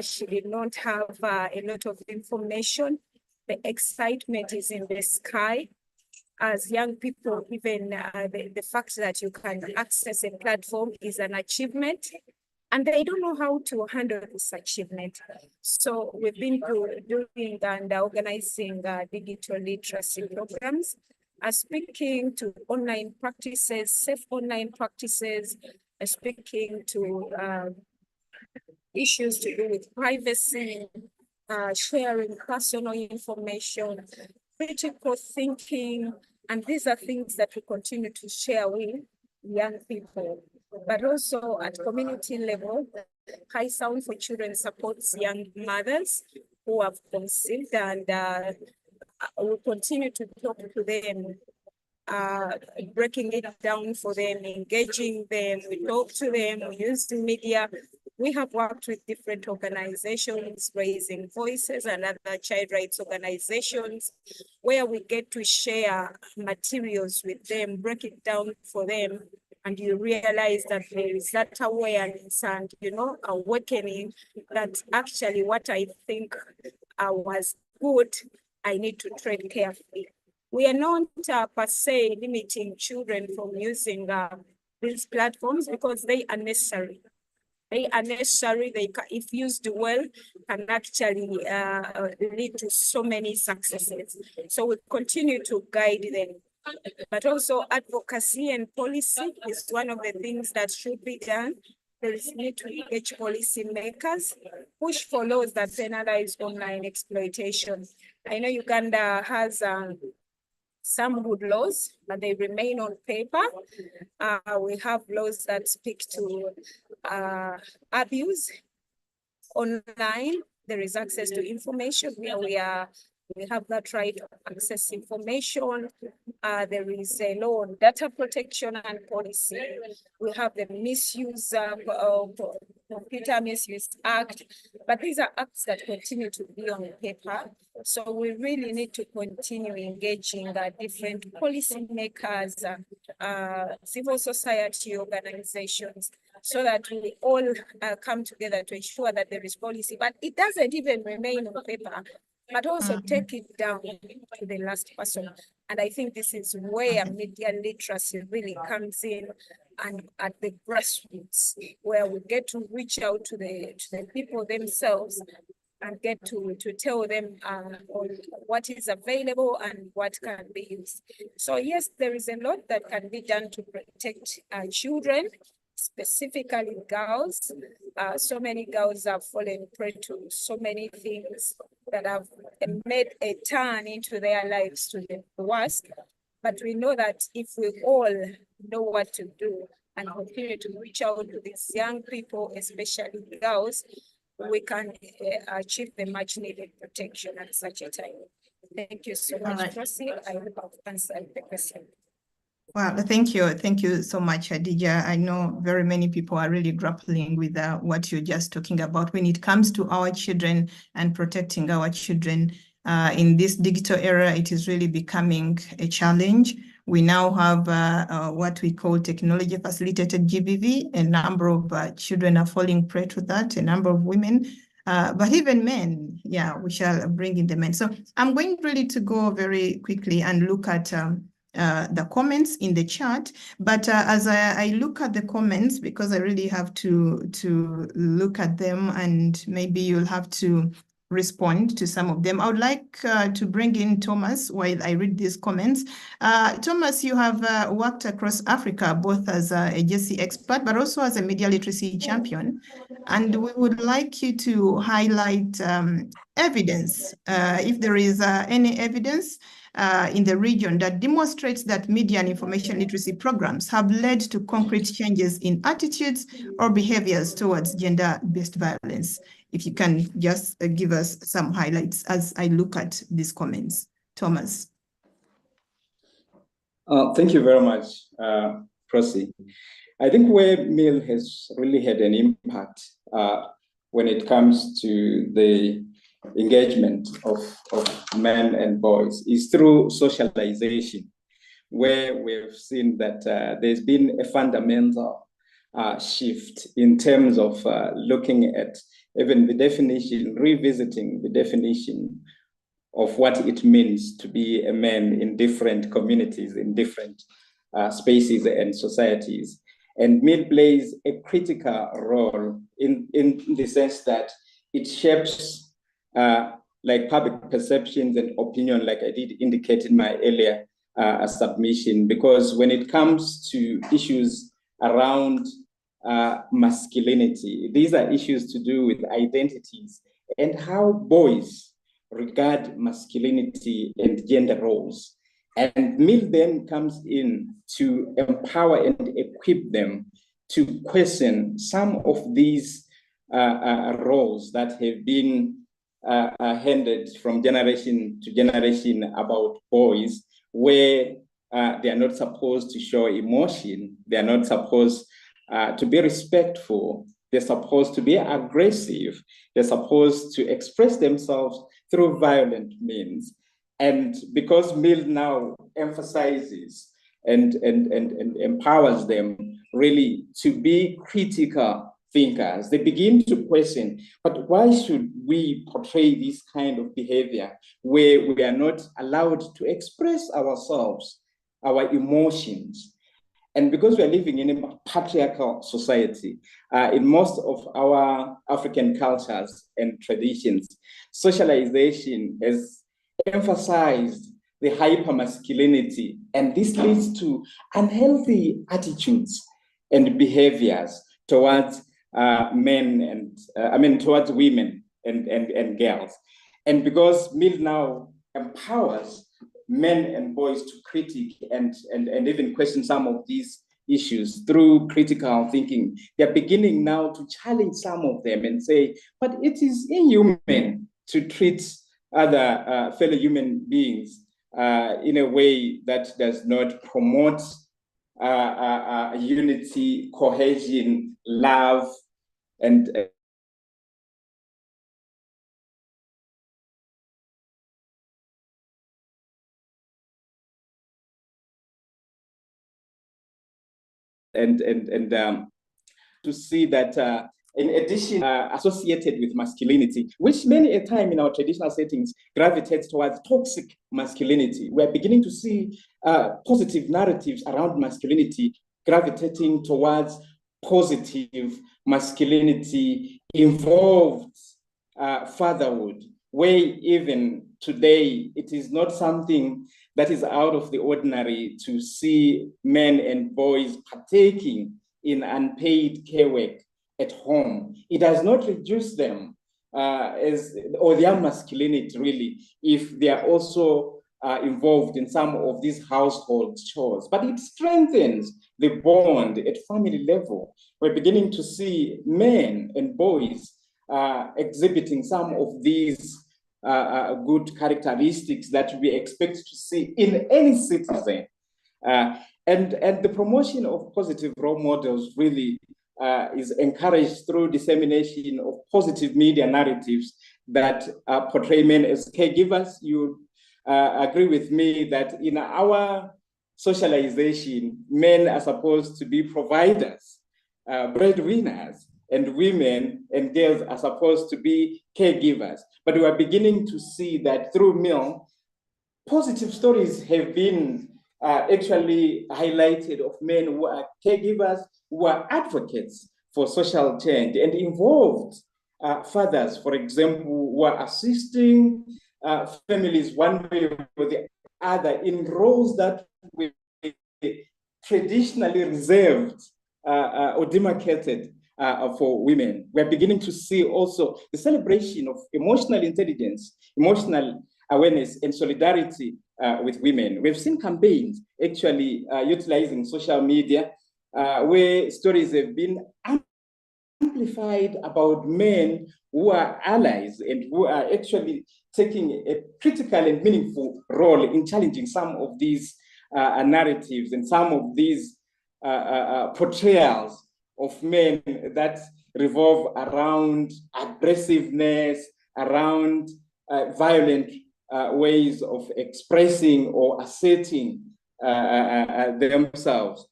She did not have a lot of information. The excitement is in the sky. As young people, even the fact that you can access a platform is an achievement, and they don't know how to handle this achievement. So we've been doing and organizing digital literacy programs, speaking to online practices, safe online practices, speaking to issues to do with privacy, sharing personal information, critical thinking, and these are things that we continue to share with young people. But also at community level, High Sound for Children supports young mothers who have conceived, and we continue to talk to them, breaking it down for them, engaging them, we talk to them, we use the media. We have worked with different organizations, Raising Voices and other child rights organizations, where we get to share materials with them, break it down for them, and you realize that there is that awareness and, awakening that actually what I think was good, I need to tread carefully. We are not per se limiting children from using these platforms because they are necessary. They are necessary. If used well, can actually lead to so many successes. So we continue to guide them. But also advocacy and policy is one of the things that should be done. There is need to engage policymakers, push for laws that penalize online exploitation. I know Uganda has some good laws, but they remain on paper. We have laws that speak to abuse online. There is access to information where We have that right to access information. There is a law on data protection and policy. We have the misuse of Computer Misuse Act, but these are acts that continue to be on paper. So we really need to continue engaging different policymakers, civil society organizations, so that we all come together to ensure that there is policy, but it doesn't even remain on paper, but also take it down to the last person. And I think this is where media literacy really comes in, and at the grassroots, where we get to reach out to the people themselves and get to tell them on what is available and what can be used. So yes, there is a lot that can be done to protect children, specifically girls. So many girls have fallen prey to so many things that have made a turn into their lives to the worst. But we know that if we all know what to do and continue to reach out to these young people, especially girls, we can achieve the much needed protection at such a time. Thank you so much, Rosie. I hope I've answered the question. Well, thank you. Thank you so much, Adija. I know very many people are really grappling with what you're just talking about when it comes to our children and protecting our children. In this digital era, it is really becoming a challenge. We now have what we call technology facilitated GBV. A number of children are falling prey to that, a number of women. But even men, yeah, we shall bring in the men. So I'm going really to go very quickly and look at the comments in the chat, but as I look at the comments, because I really have to look at them, and maybe you'll have to respond to some of them. I would like to bring in Thomas while I read these comments. Thomas, you have worked across Africa, both as a JC expert, but also as a media literacy champion. And we would like you to highlight evidence, if there is any evidence in the region that demonstrates that media and information literacy programs have led to concrete changes in attitudes or behaviors towards gender-based violence. If you can just give us some highlights as I look at these comments. Thomas. Thank you very much, Prosi. I think where MIL has really had an impact when it comes to the engagement of men and boys is through socialization, where we've seen that there's been a fundamental shift in terms of looking at even the definition, revisiting the definition of what it means to be a man in different communities, in different spaces and societies. And MIL plays a critical role in the sense that it shapes like public perceptions and opinion, like I did indicate in my earlier submission, because when it comes to issues around masculinity, these are issues to do with identities and how boys regard masculinity and gender roles. And MIL then comes in to empower and equip them to question some of these roles that have been handed from generation to generation about boys, where they are not supposed to show emotion, they are not supposed to be respectful, they're supposed to be aggressive, they're supposed to express themselves through violent means. And because MIL now emphasizes and empowers them really to be critical thinkers, they begin to question, but why should we portray this kind of behavior where we are not allowed to express ourselves, our emotions? And because we are living in a patriarchal society, in most of our African cultures and traditions, socialization has emphasized the hypermasculinity, and this leads to unhealthy attitudes and behaviors towards men and towards women and girls. And because MIL now empowers men and boys to critique and even question some of these issues through critical thinking, they're beginning now to challenge some of them and say, but it is inhuman to treat other fellow human beings in a way that does not promote unity, cohesion, love, and to see that in addition, associated with masculinity, which many a time in our traditional settings gravitates towards toxic masculinity. We're beginning to see positive narratives around masculinity gravitating towards positive masculinity, involved fatherhood, where even today it is not something that is out of the ordinary to see men and boys partaking in unpaid care work at home. It does not reduce them or their masculinity really, if they are also involved in some of these household chores, but it strengthens the bond at family level. We're beginning to see men and boys exhibiting some of these good characteristics that we expect to see in any citizen. And the promotion of positive role models really is encouraged through dissemination of positive media narratives that portray men as caregivers. You agree with me that in our socialization, men are supposed to be providers, breadwinners, and women and girls are supposed to be caregivers. But we are beginning to see that through MIL, positive stories have been actually highlighted of men who are caregivers, who are advocates for social change and involved fathers, for example, who are assisting families one way or the other in roles that were traditionally reserved or demarcated for women. We're beginning to see also the celebration of emotional intelligence, emotional awareness, and solidarity with women. We've seen campaigns actually utilizing social media where stories have been amplified about men who are allies and who are actually taking a critical and meaningful role in challenging some of these narratives and some of these portrayals of men that revolve around aggressiveness, around violent ways of expressing or asserting themselves.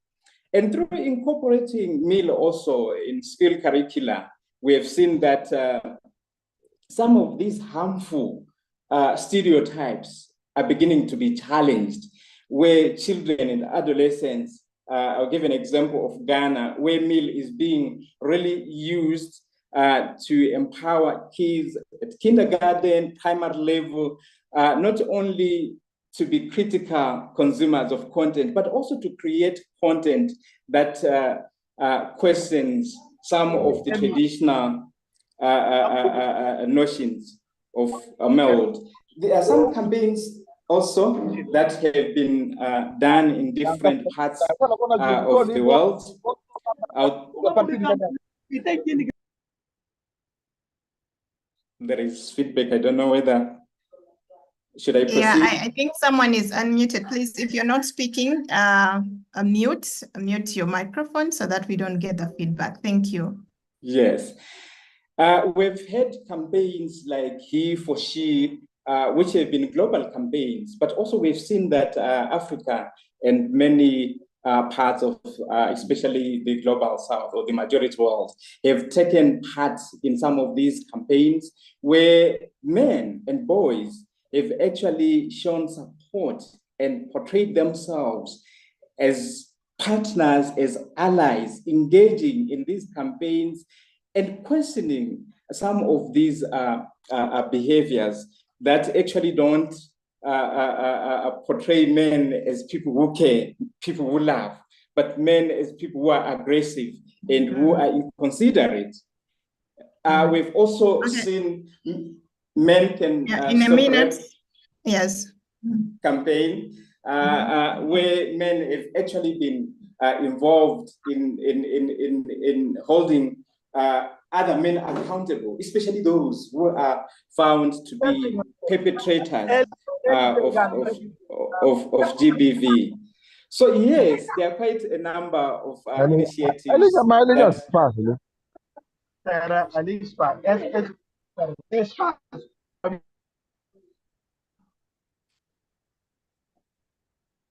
And through incorporating MIL also in school curricula, we have seen that some of these harmful stereotypes are beginning to be challenged, where children and adolescents, I'll give an example of Ghana, where MIL is being really used to empower kids at kindergarten, primary level, not only to be critical consumers of content, but also to create content that questions some of the traditional notions of male. There are some campaigns also that have been done in different parts of the world. There is feedback. I don't know whether should I proceed? Yeah, I think someone is unmuted. Please, if you're not speaking, mute your microphone so that we don't get the feedback. Thank you. Yes. We've had campaigns like He for She, which have been global campaigns, but also we've seen that Africa and many parts of, especially the global south or the majority world, have taken part in some of these campaigns where men and boys have actually shown support and portrayed themselves as partners, as allies, engaging in these campaigns and questioning some of these behaviors that actually don't portray men as people who care, people who love, but men as people who are aggressive and who are inconsiderate. We've also seen men can in a minute. Yes. Campaign where men have actually been involved in holding other men accountable, especially those who are found to be perpetrators of GBV. So yes, there are quite a number of initiatives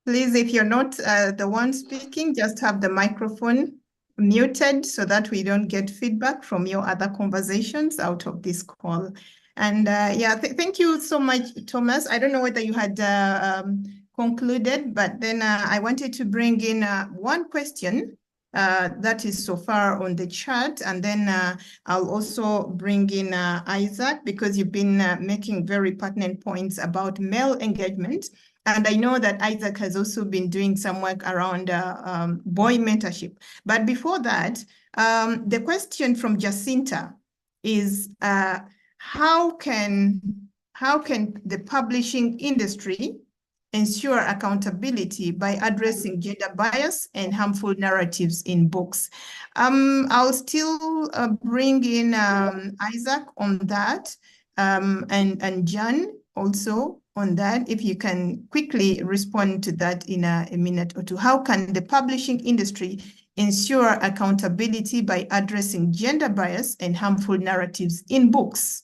Please, if you're not the one speaking, just have the microphone muted so that we don't get feedback from your other conversations out of this call. And yeah, thank you so much, Thomas. I don't know whether you had concluded, but then I wanted to bring in one question that is so far on the chat. And then I'll also bring in Isaac, because you've been making very pertinent points about male engagement. And I know that Isaac has also been doing some work around boy mentorship. But before that, the question from Jacinta is, how can the publishing industry ensure accountability by addressing gender bias and harmful narratives in books? I'll still bring in Isaac on that, and Jan also on that, if you can quickly respond to that in a minute or two. How can the publishing industry ensure accountability by addressing gender bias and harmful narratives in books?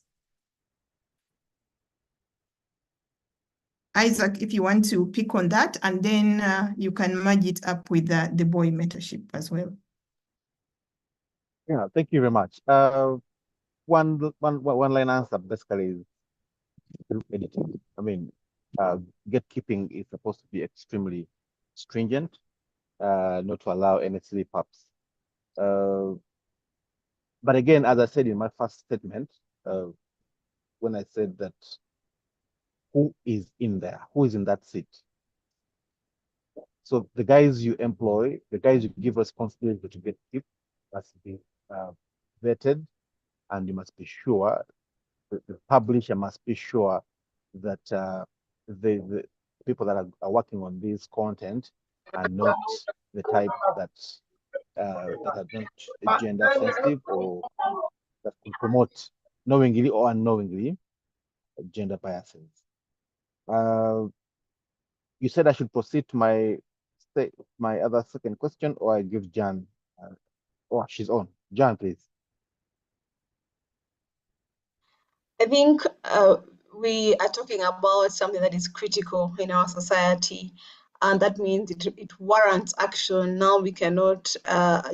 Isaac, if you want to pick on that, and then you can merge it up with the boy mentorship as well. Yeah, thank you very much. One line answer basically is through editing. I mean, gatekeeping is supposed to be extremely stringent, not to allow any slip-ups. But again, as I said in my first statement, when I said that who is in there, who is in that seat? So the guys you employ, the guys you give responsibility to get keep must be vetted, and you must be sure, the publisher must be sure that the people that are working on this content are not the type that are not gender sensitive, or that could promote knowingly or unknowingly gender biases. You said I should proceed to my other second question, or I give Jan. Oh, she's on. Jan, please. I think we are talking about something that is critical in our society, and that means it warrants action. Now we cannot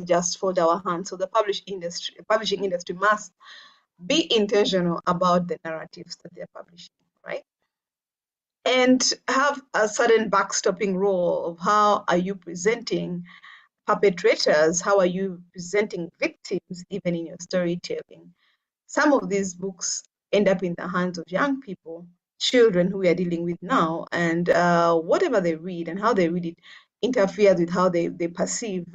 just fold our hands. So the publishing industry must be intentional about the narratives that they're publishing, right? And have a certain backstopping role of how are you presenting perpetrators, how are you presenting victims, even in your storytelling. Some of these books end up in the hands of young people, children who we are dealing with now, and whatever they read and how they read it interferes with how they perceive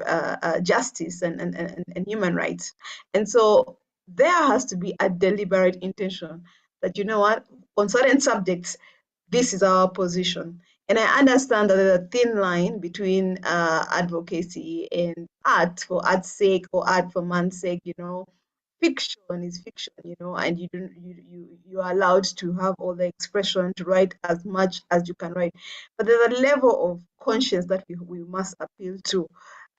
justice and human rights. And so there has to be a deliberate intention that, you know what, on certain subjects, this is our position. And I understand that there's a thin line between advocacy and art for art's sake or art for man's sake, you know. Fiction is fiction, you know, and you are allowed to have all the expression to write as much as you can write. But there's a level of conscience that we must appeal to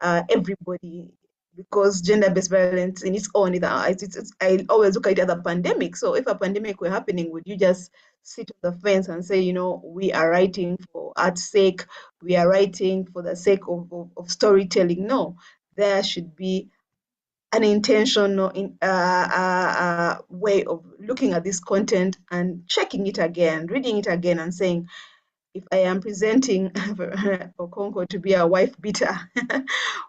everybody, because gender-based violence in its own, I always look at it as a pandemic. So if a pandemic were happening, would you just sit on the fence and say, you know, we are writing for art's sake, we are writing for the sake of storytelling? No, there should be an intentional way of looking at this content and checking it again, reading it again, and saying, if I am presenting Okonkwo to be a wife beater,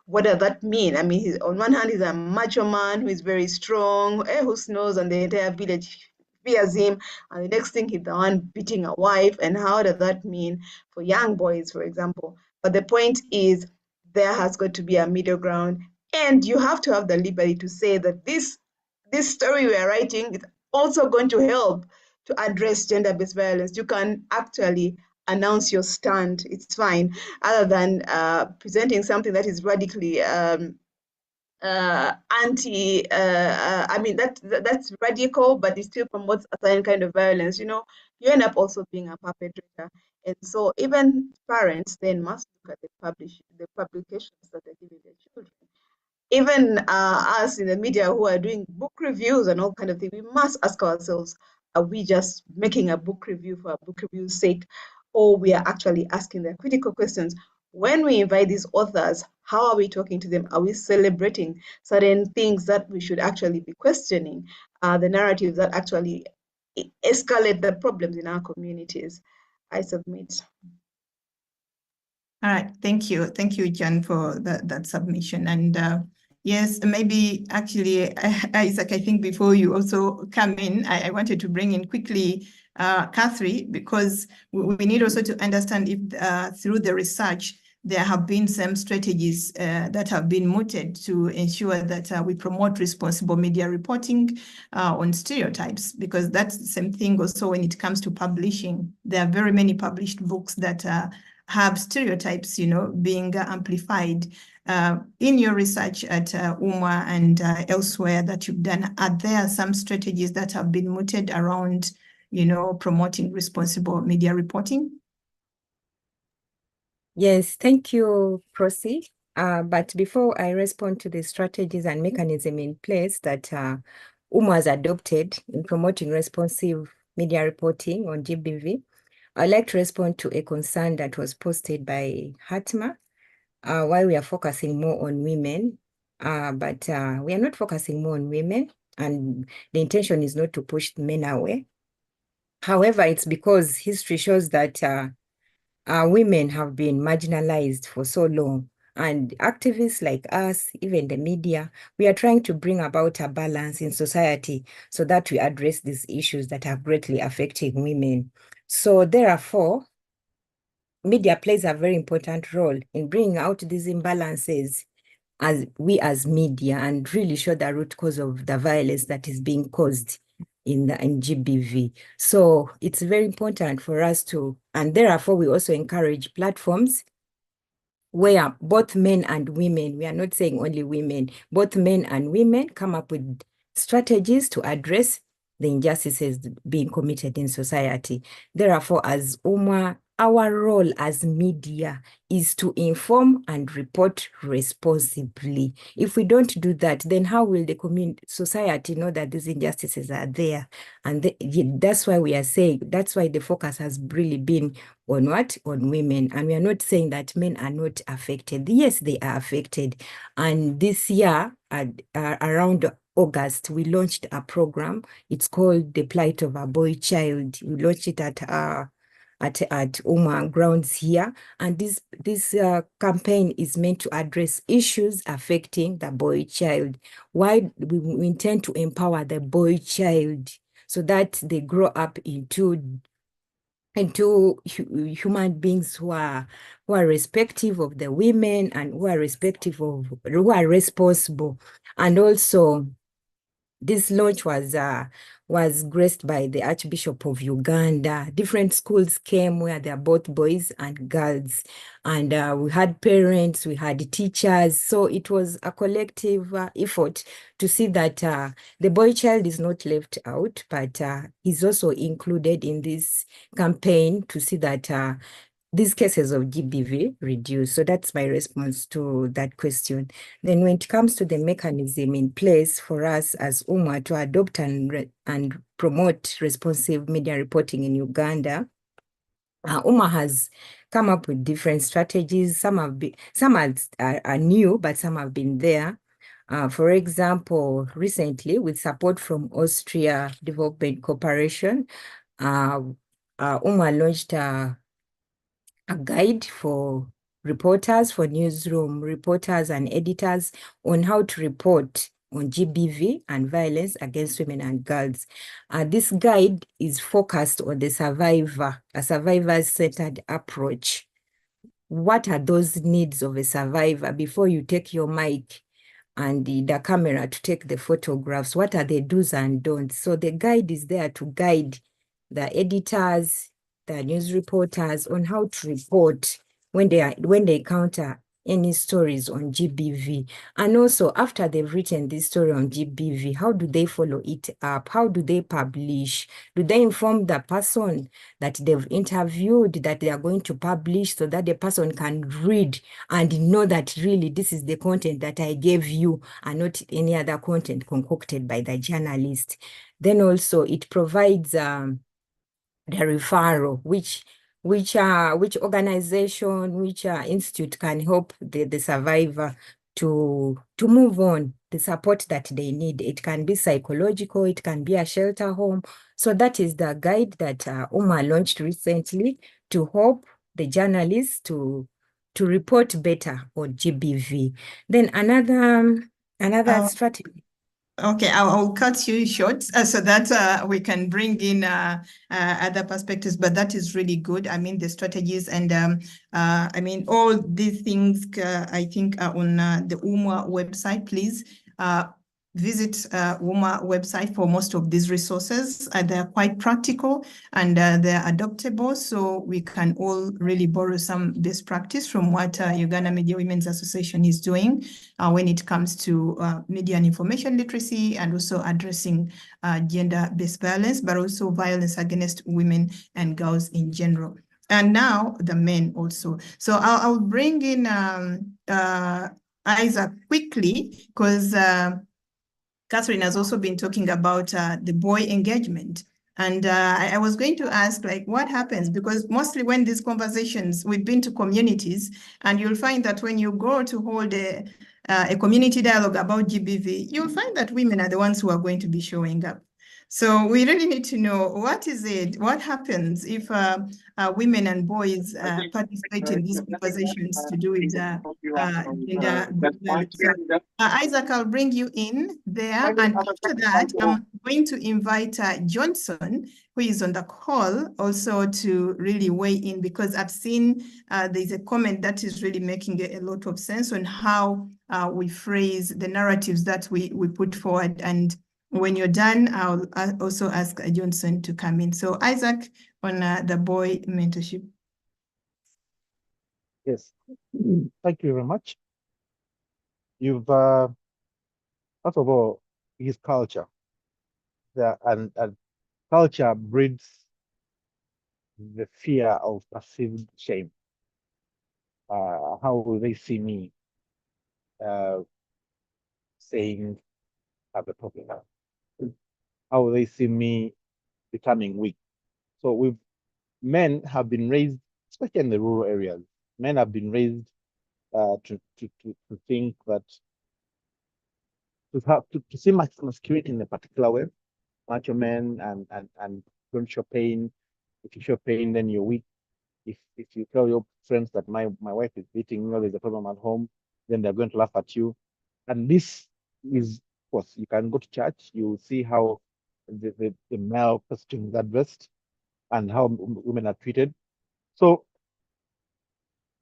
what does that mean? I mean, on one hand, he's a macho man who is very strong, who snores, and the entire village fears him. And the next thing, he's the one beating a wife. And how does that mean for young boys, for example? But the point is, there has got to be a middle ground. And you have to have the liberty to say that this story we are writing is also going to help to address gender-based violence. You can actually announce your stand. It's fine, other than presenting something that is radically I mean, that's radical, but it still promotes a certain kind of violence. You end up also being a perpetrator. And so even parents then must look at the publications that they're giving their children. Even us in the media who are doing book reviews and all kind of things, we must ask ourselves, are we just making a book review for a book review's sake, or we are actually asking the critical questions? When we invite these authors, how are we talking to them? Are we celebrating certain things that we should actually be questioning? The narratives that actually escalate the problems in our communities? I submit. All right, thank you. Thank you, John, for that submission. And yes, maybe actually, Isaac, I think before you also come in, I wanted to bring in quickly Catherine, because we need also to understand if through the research, there have been some strategies that have been mooted to ensure that we promote responsible media reporting on stereotypes, because that's the same thing also when it comes to publishing. There are very many published books that have stereotypes, being amplified. In your research at UMA and elsewhere that you've done, are there some strategies that have been mooted around, promoting responsible media reporting? Yes, thank you, Prosi. But before I respond to the strategies and mechanism in place that UMA has adopted in promoting responsive media reporting on GBV, I'd like to respond to a concern that was posted by Hatma, why we are focusing more on women, but we are not focusing more on women, and the intention is not to push men away. However, it's because history shows that women have been marginalized for so long, and activists like us, even the media, we are trying to bring about a balance in society so that we address these issues that are greatly affecting women. So therefore, media plays a very important role in bringing out these imbalances as media, and really show the root cause of the violence that is being caused in GBV. So it's very important for us to, and therefore we also encourage platforms where both men and women, we are not saying only women, both men and women come up with strategies to address the injustices being committed in society. Therefore, as UMA, our role as media is to inform and report responsibly. If we don't do that, then how will the society know that these injustices are there? And that's why we are saying, that's why the focus has really been on what? On women. And we are not saying that men are not affected. Yes, they are affected. And this year, around August, we launched a program. It's called The Plight of a Boy Child. We launched it at UMA grounds here. And this campaign is meant to address issues affecting the boy child. Why we intend to empower the boy child so that they grow up into human beings who are respective of the women and who are responsible. And also, this launch was graced by the Archbishop of Uganda. Different schools came where there are both boys and girls. And we had parents, we had teachers. So it was a collective effort to see that the boy child is not left out, but he's also included in this campaign to see that these cases of GBV reduce. So that's my response to that question. Then when it comes to the mechanism in place for us as UMA to adopt and promote responsive media reporting in Uganda, UMA has come up with different strategies. Some are new, but some have been there. For example, recently, with support from Austria Development Corporation, UMA launched a guide for reporters, for newsroom reporters and editors on how to report on GBV and violence against women and girls. This guide is focused on the survivor, a survivor-centered approach. What are those needs of a survivor before you take your mic and the camera to take the photographs? What are the do's and don'ts? So the guide is there to guide the editors, the news reporters on how to report when they encounter any stories on GBV? And also, after they've written this story on GBV, how do they follow it up? How do they publish? Do they inform the person that they've interviewed that they are going to publish so that the person can read and know that really this is the content that I gave you and not any other content concocted by the journalist? Then also it provides the referral, which organization, which institute can help the survivor to move on, the support that they need. It can be psychological, it can be a shelter home. So that is the guide that UMA launched recently to help the journalists to report better on GBV. Then another strategy. Okay, I'll cut you short so that we can bring in other perspectives, but that is really good. I mean, the strategies and I mean, all these things I think are on the UMA website. Please visit UMA website for most of these resources. They're quite practical and they're adoptable, so we can all really borrow some best practice from what Uganda Media Women's Association is doing when it comes to media and information literacy and also addressing gender-based violence, but also violence against women and girls in general. And now the men also. So I'll bring in Isaac quickly because Catherine has also been talking about the boy engagement. And I was going to ask, like, what happens? Because mostly when these conversations, we've been to communities, and you'll find that when you go to hold a community dialogue about GBV, you'll find that women are the ones who are going to be showing up. So we really need to know what is it, what happens if women and boys participate in these conversations to do with gender violence. So, Isaac, I'll bring you in there. And after that, I'm going to invite Johnson, who is on the call, also to really weigh in, because I've seen there's a comment that is really making a lot of sense on how we phrase the narratives that we put forward. And when you're done, I'll also ask Johnson to come in. So Isaac, on the boy mentorship. Yes, thank you very much. You've, first of all, his culture. And culture breeds the fear of perceived shame. How will they see me saying I'm a problem? How will they see me becoming weak? So men have been raised, especially in the rural areas, men have been raised to think that to see masculinity in a particular way, macho men and don't show pain. If you show pain, then you're weak. If you tell your friends that my wife is beating me, there's a problem at home, then they're going to laugh at you. And this is, of course, you can go to church, you see how the male person is addressed and how women are treated. So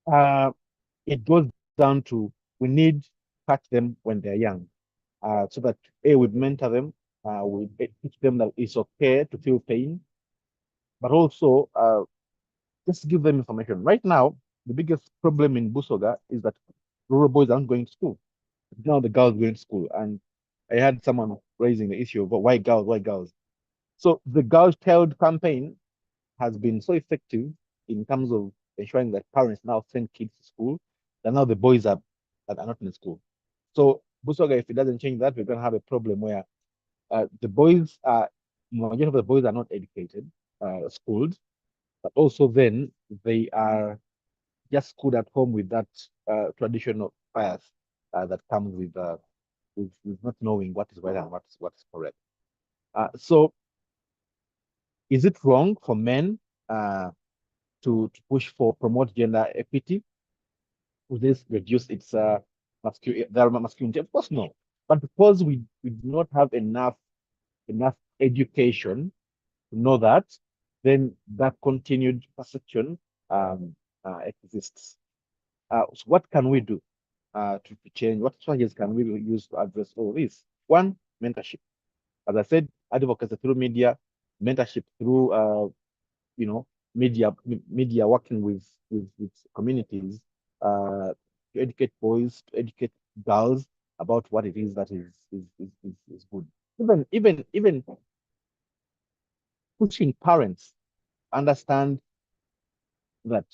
it goes down to we need to catch them when they're young, so that we mentor them, we teach them that it's okay to feel pain, but also just give them information. Right now, the biggest problem in Busoga is that rural boys aren't going to school. Now the girls going to school, and I had someone raising the issue of why girls, why girls. So the Girl Child campaign has been so effective in terms of ensuring that parents now send kids to school, that now the boys are not in school. So Busoga, if it doesn't change that, we're going to have a problem where the boys are, majority of the boys are not educated, schooled, but also then they are just schooled at home with that traditional bias that comes with not knowing what is right and what's correct. So is it wrong for men to push for promote gender equity? Will this reduce its masculinity? Of course, no. But because we do not have enough education to know that, then that continued perception exists. So what can we do to change? What strategies can we use to address all this? One, mentorship. As I said, advocacy through media, mentorship through media working with communities to to educate boys, to educate girls about what it is that is good. Even pushing parents understand that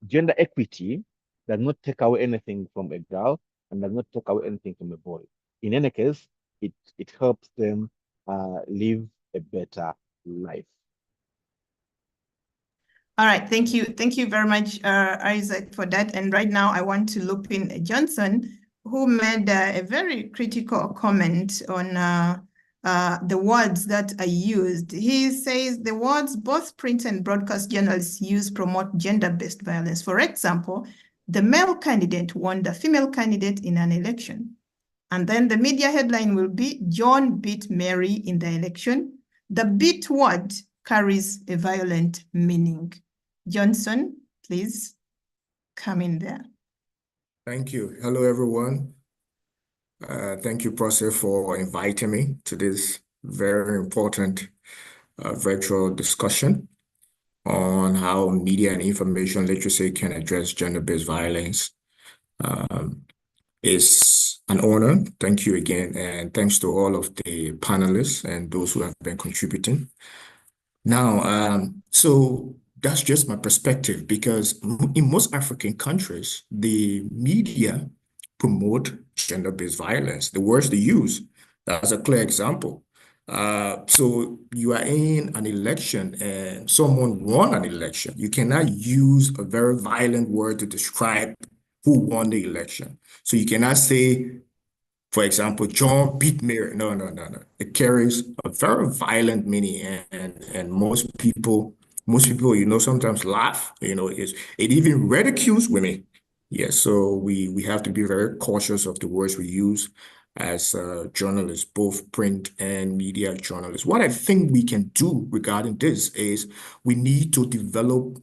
gender equity does not take away anything from a girl and does not take away anything from a boy. In any case, it helps them live a better life. All right, thank you. Thank you very much, Isaac, for that. And right now I want to loop in Johnson, who made a very critical comment on the words that are used. He says the words both print and broadcast journalists use promote gender-based violence. For example, the male candidate won the female candidate in an election. And then the media headline will be John beat Mary in the election. The beat word carries a violent meaning. Johnson, please come in there. Thank you. Hello, everyone. Thank you, Prosse, for inviting me to this very important virtual discussion on how media and information literacy can address gender-based violence. It's an honor. Thank you again. And thanks to all of the panelists and those who have been contributing. Now, so that's just my perspective, because in most African countries, the media promote gender-based violence. The words they use, that's a clear example. So you are in an election and someone won an election. You cannot use a very violent word to describe who won the election. So you cannot say, for example, John beat Mary. No. It carries a very violent meaning, and most people, sometimes laugh. It even ridicules women. Yes, so we have to be very cautious of the words we use as journalists, both print and media journalists. What I think we can do regarding this is we need to develop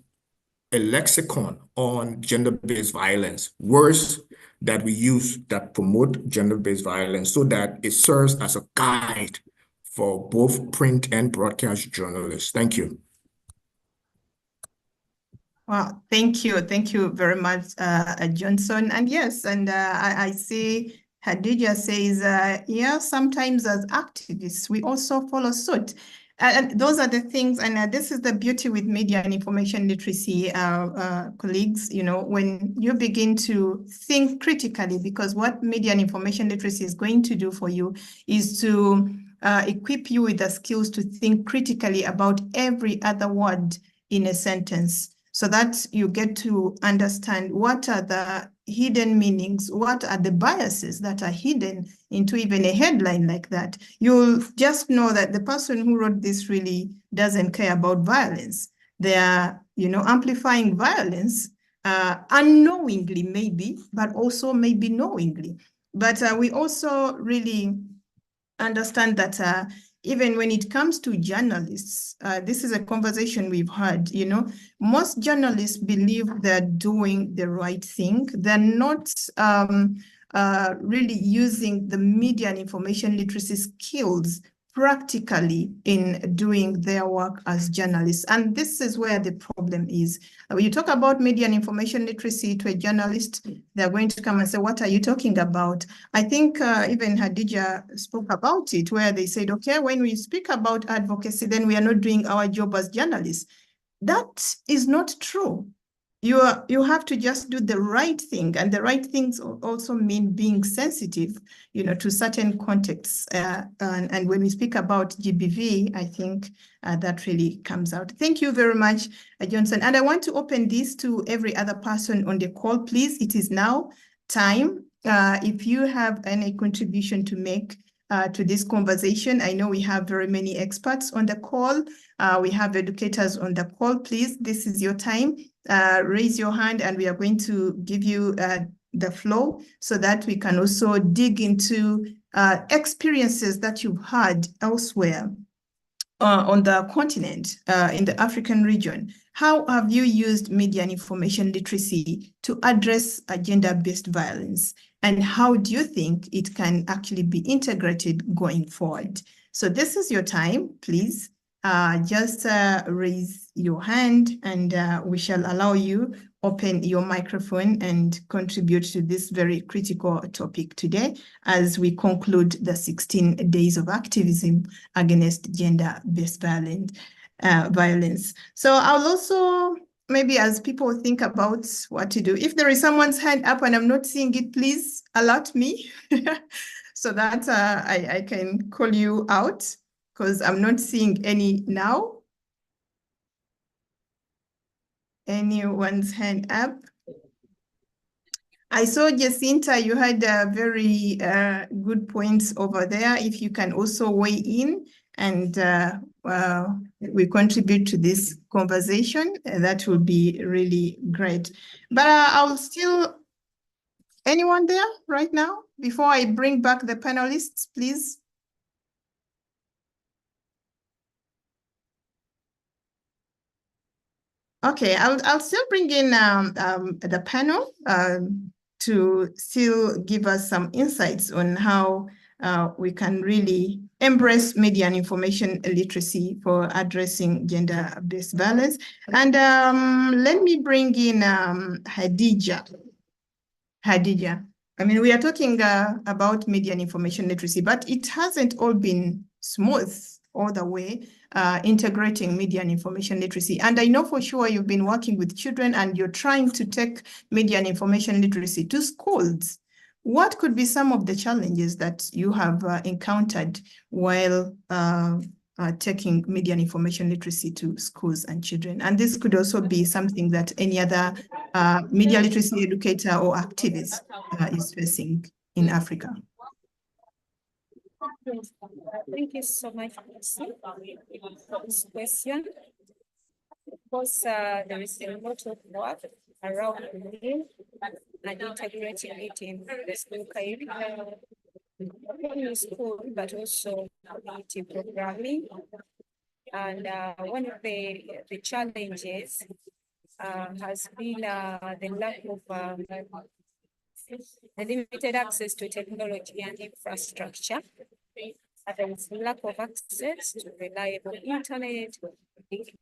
a lexicon on gender-based violence, words that we use that promote gender-based violence, so that it serves as a guide for both print and broadcast journalists. Thank you. Well, thank you. Thank you very much, Johnson. And yes, and I see Hadija says, yeah, sometimes as activists, we also follow suit. And those are the things, and this is the beauty with media and information literacy, colleagues, when you begin to think critically, because what media and information literacy is going to do for you is to equip you with the skills to think critically about every other word in a sentence, so that you get to understand what are the hidden meanings, what are the biases that are hidden into even a headline like that. You'll just know that the person who wrote this really doesn't care about violence. They are, amplifying violence unknowingly maybe, but also maybe knowingly. But we also really understand that even when it comes to journalists, this is a conversation we've had, most journalists believe they're doing the right thing. They're not really using the media and information literacy skills practically in doing their work as journalists. And this is where the problem is. When you talk about media and information literacy to a journalist, they're going to come and say, what are you talking about? I think even Hadija spoke about it, where they said, okay, when we speak about advocacy, then we are not doing our job as journalists. That is not true. You have to just do the right thing, and the right things also mean being sensitive, to certain contexts. And when we speak about GBV, I think that really comes out. Thank you very much, Johnson. And I want to open this to every other person on the call. Please, it is now time. If you have any contribution to make to this conversation, I know we have very many experts on the call. We have educators on the call. Please, this is your time. Raise your hand and we are going to give you the flow so that we can also dig into experiences that you've had elsewhere on the continent, in the African region. How have you used media and information literacy to address gender-based violence? And how do you think it can actually be integrated going forward? So this is your time, please. Just raise your hand and we shall allow you open your microphone and contribute to this very critical topic today as we conclude the 16 days of activism against gender-based violence. So I'll also, maybe as people think about what to do, if there is someone's hand up and I'm not seeing it, please alert me so that I can call you out, because I'm not seeing any now. Anyone's hand up? I saw Jacinta, you had very good points over there. If you can also weigh in and we contribute to this conversation, that would be really great. But I'll still, anyone there right now? Before I bring back the panelists, please. Okay, I'll still bring in the panel to still give us some insights on how we can really embrace media and information literacy for addressing gender-based violence. And let me bring in Hadija. Hadija, I mean, we are talking about media and information literacy, but it hasn't all been smooth all the way. Integrating media and information literacy. And I know for sure you've been working with children and you're trying to take media and information literacy to schools. What could be some of the challenges that you have encountered while taking media and information literacy to schools and children? And this could also be something that any other media literacy educator or activist is facing in Africa. Thank you so much for this question. Of course, there is a lot of work around it and integrating it in the school curriculum, not only school, but also community programming. And one of the challenges has been the lack of the limited access to technology and infrastructure. There is lack of access to reliable internet,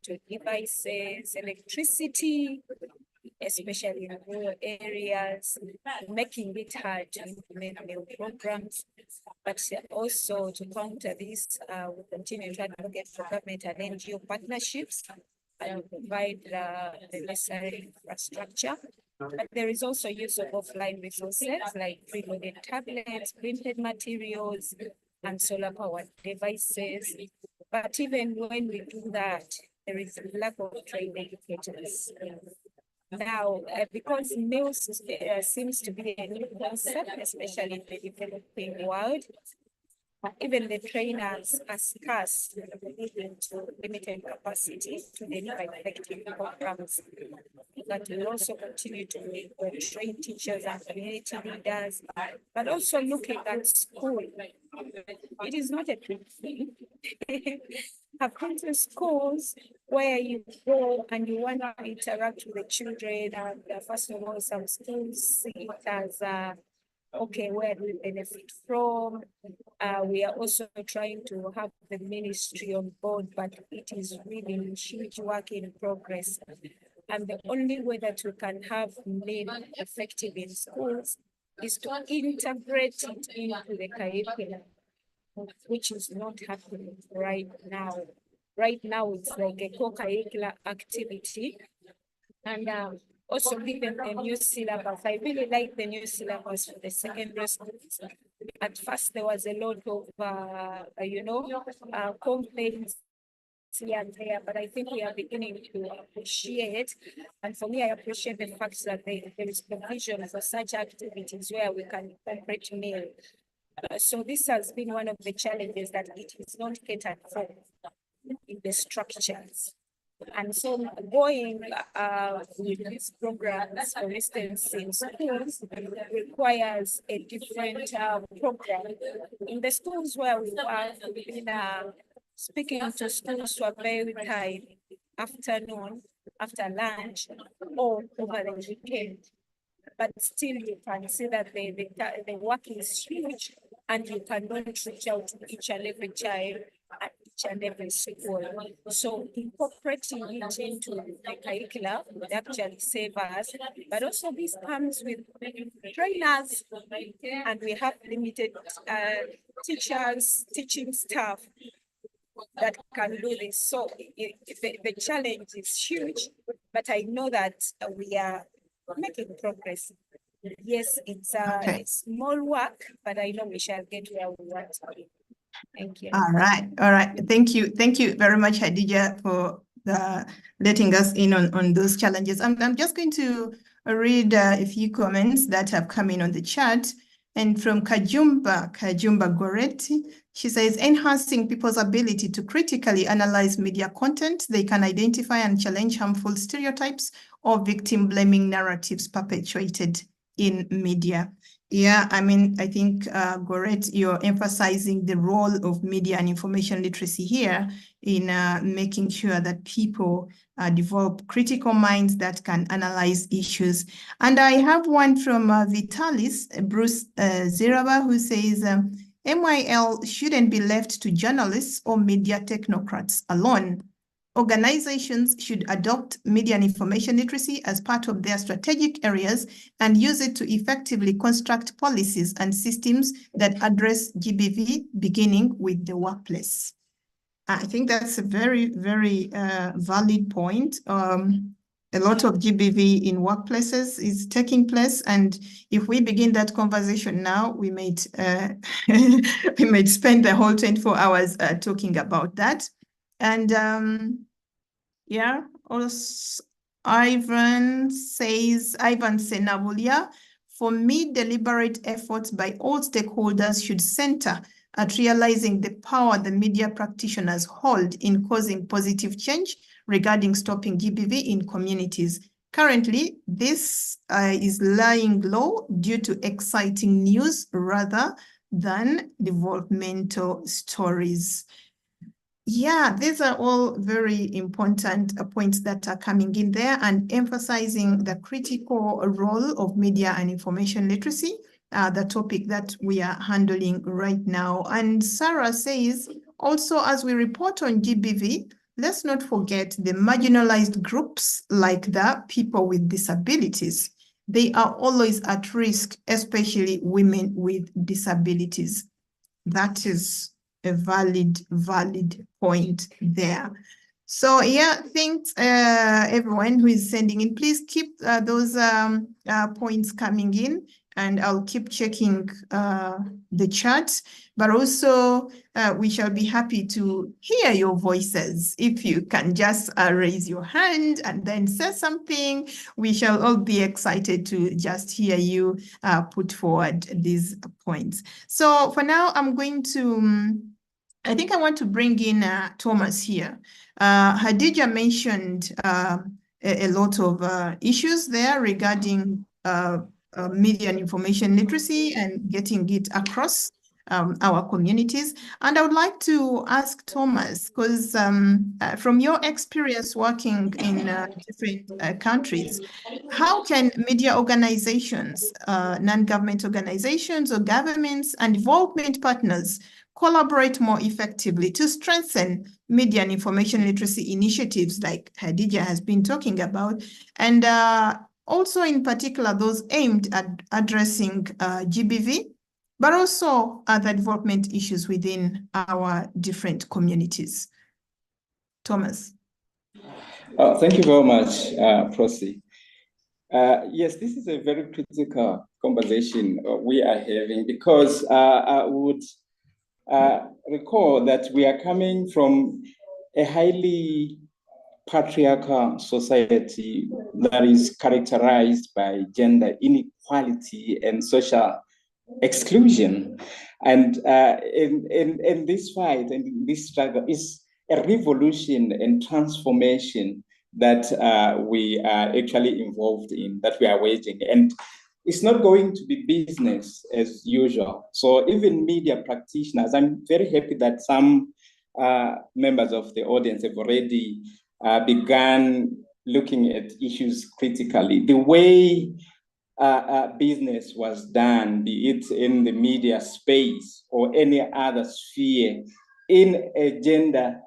to devices, electricity, especially in rural areas, making it hard to implement new programs. But also to counter this, we continue to advocate for government and NGO partnerships and provide the necessary infrastructure. But there is also use of offline resources like preloaded tablets, printed materials, and solar-powered devices. But even when we do that, there is a lack of trained educators. Now, because meals seems to be a new concept, especially in the developing world, even the trainers are scarce, leading to limited capacity to deliver effective programs. That will also continue to train teachers and community leaders, but also looking at school. It is not a big thing. I've been to schools where you go and you want to interact with the children, and first of all, some schools see it as okay, where do we benefit from? We are also trying to have the ministry on board, but it is really huge work in progress. And the only way that we can have MED effective in schools is to integrate it into the curriculum, which is not happening right now. Right now, it's like a co-curricular activity. And also given the new syllabus, I really like the new syllabus for the secondary schools. At first, there was a lot of, complaints here and there, but I think we are beginning to appreciate. And for me, I appreciate the fact that there is provision for such activities where we can incorporate meal. So this has been one of the challenges, that it is not catered for in the structures. And so going with these programs, for instance, in schools, requires a different program. In the schools where we work, we've been speaking to schools to avail time, afternoon, after lunch, or over the weekend. But still, you can see that the work is huge, and you cannot reach out to each and every child. each and every school. So incorporating it into the curricula would actually save us, but also this comes with trainers, and we have limited teachers, teaching staff that can do this. So the challenge is huge, but I know that we are making progress. Yes, it's Okay. small work, but I know we shall get where we want to be. Thank you. All right. All right. Thank you. Thank you very much, Hadija, for letting us in on those challenges. I'm just going to read a few comments that have come in on the chat. And from Kajumba Goretti, she says, enhancing people's ability to critically analyze media content, they can identify and challenge harmful stereotypes or victim-blaming narratives perpetuated in media. Yeah, I mean, I think, Goret, you're emphasizing the role of media and information literacy here in making sure that people develop critical minds that can analyze issues. And I have one from Vitalis, Bruce Ziraba, who says, MYL shouldn't be left to journalists or media technocrats alone. Organizations should adopt media and information literacy as part of their strategic areas and use it to effectively construct policies and systems that address GBV, beginning with the workplace. I think that's a very, very valid point. A lot of GBV in workplaces is taking place, and if we begin that conversation now, we might we might spend the whole 24 hours talking about that. And yeah, also Ivan Senabulia, for me, deliberate efforts by all stakeholders should center at realizing the power the media practitioners hold in causing positive change regarding stopping GBV in communities. Currently, this is lying low due to exciting news rather than developmental stories. Yeah, these are all very important points that are coming in there and emphasizing the critical role of media and information literacy, the topic that we are handling right now. And Sarah says, also, as we report on GBV, let's not forget the marginalized groups like the people with disabilities. They are always at risk, especially women with disabilities. That is a valid point there. So yeah, thanks everyone who is sending in. Please keep those points coming in, and I'll keep checking the chat. But also, we shall be happy to hear your voices. If you can just raise your hand and then say something, we shall all be excited to just hear you put forward these points. So for now, I'm going to, I think I want to bring in Thomas here. Hadija mentioned a lot of issues there regarding media and information literacy and getting it across our communities. And I would like to ask Thomas, because from your experience working in different countries, how can media organizations, non-government organizations or governments and development partners collaborate more effectively to strengthen media and information literacy initiatives like Hadija has been talking about, and also in particular those aimed at addressing GBV, but also other development issues within our different communities? Thomas. Thank you very much, Prosi. Yes, this is a very critical conversation we are having, because I would recall that we are coming from a highly patriarchal society that is characterized by gender inequality and social exclusion. And in this fight and this struggle is a revolution and transformation that we are actually involved in, that we are waging. And it's not going to be business as usual. So even media practitioners, I'm very happy that some members of the audience have already begun looking at issues critically. The way business was done, be it in the media space or any other sphere in a gender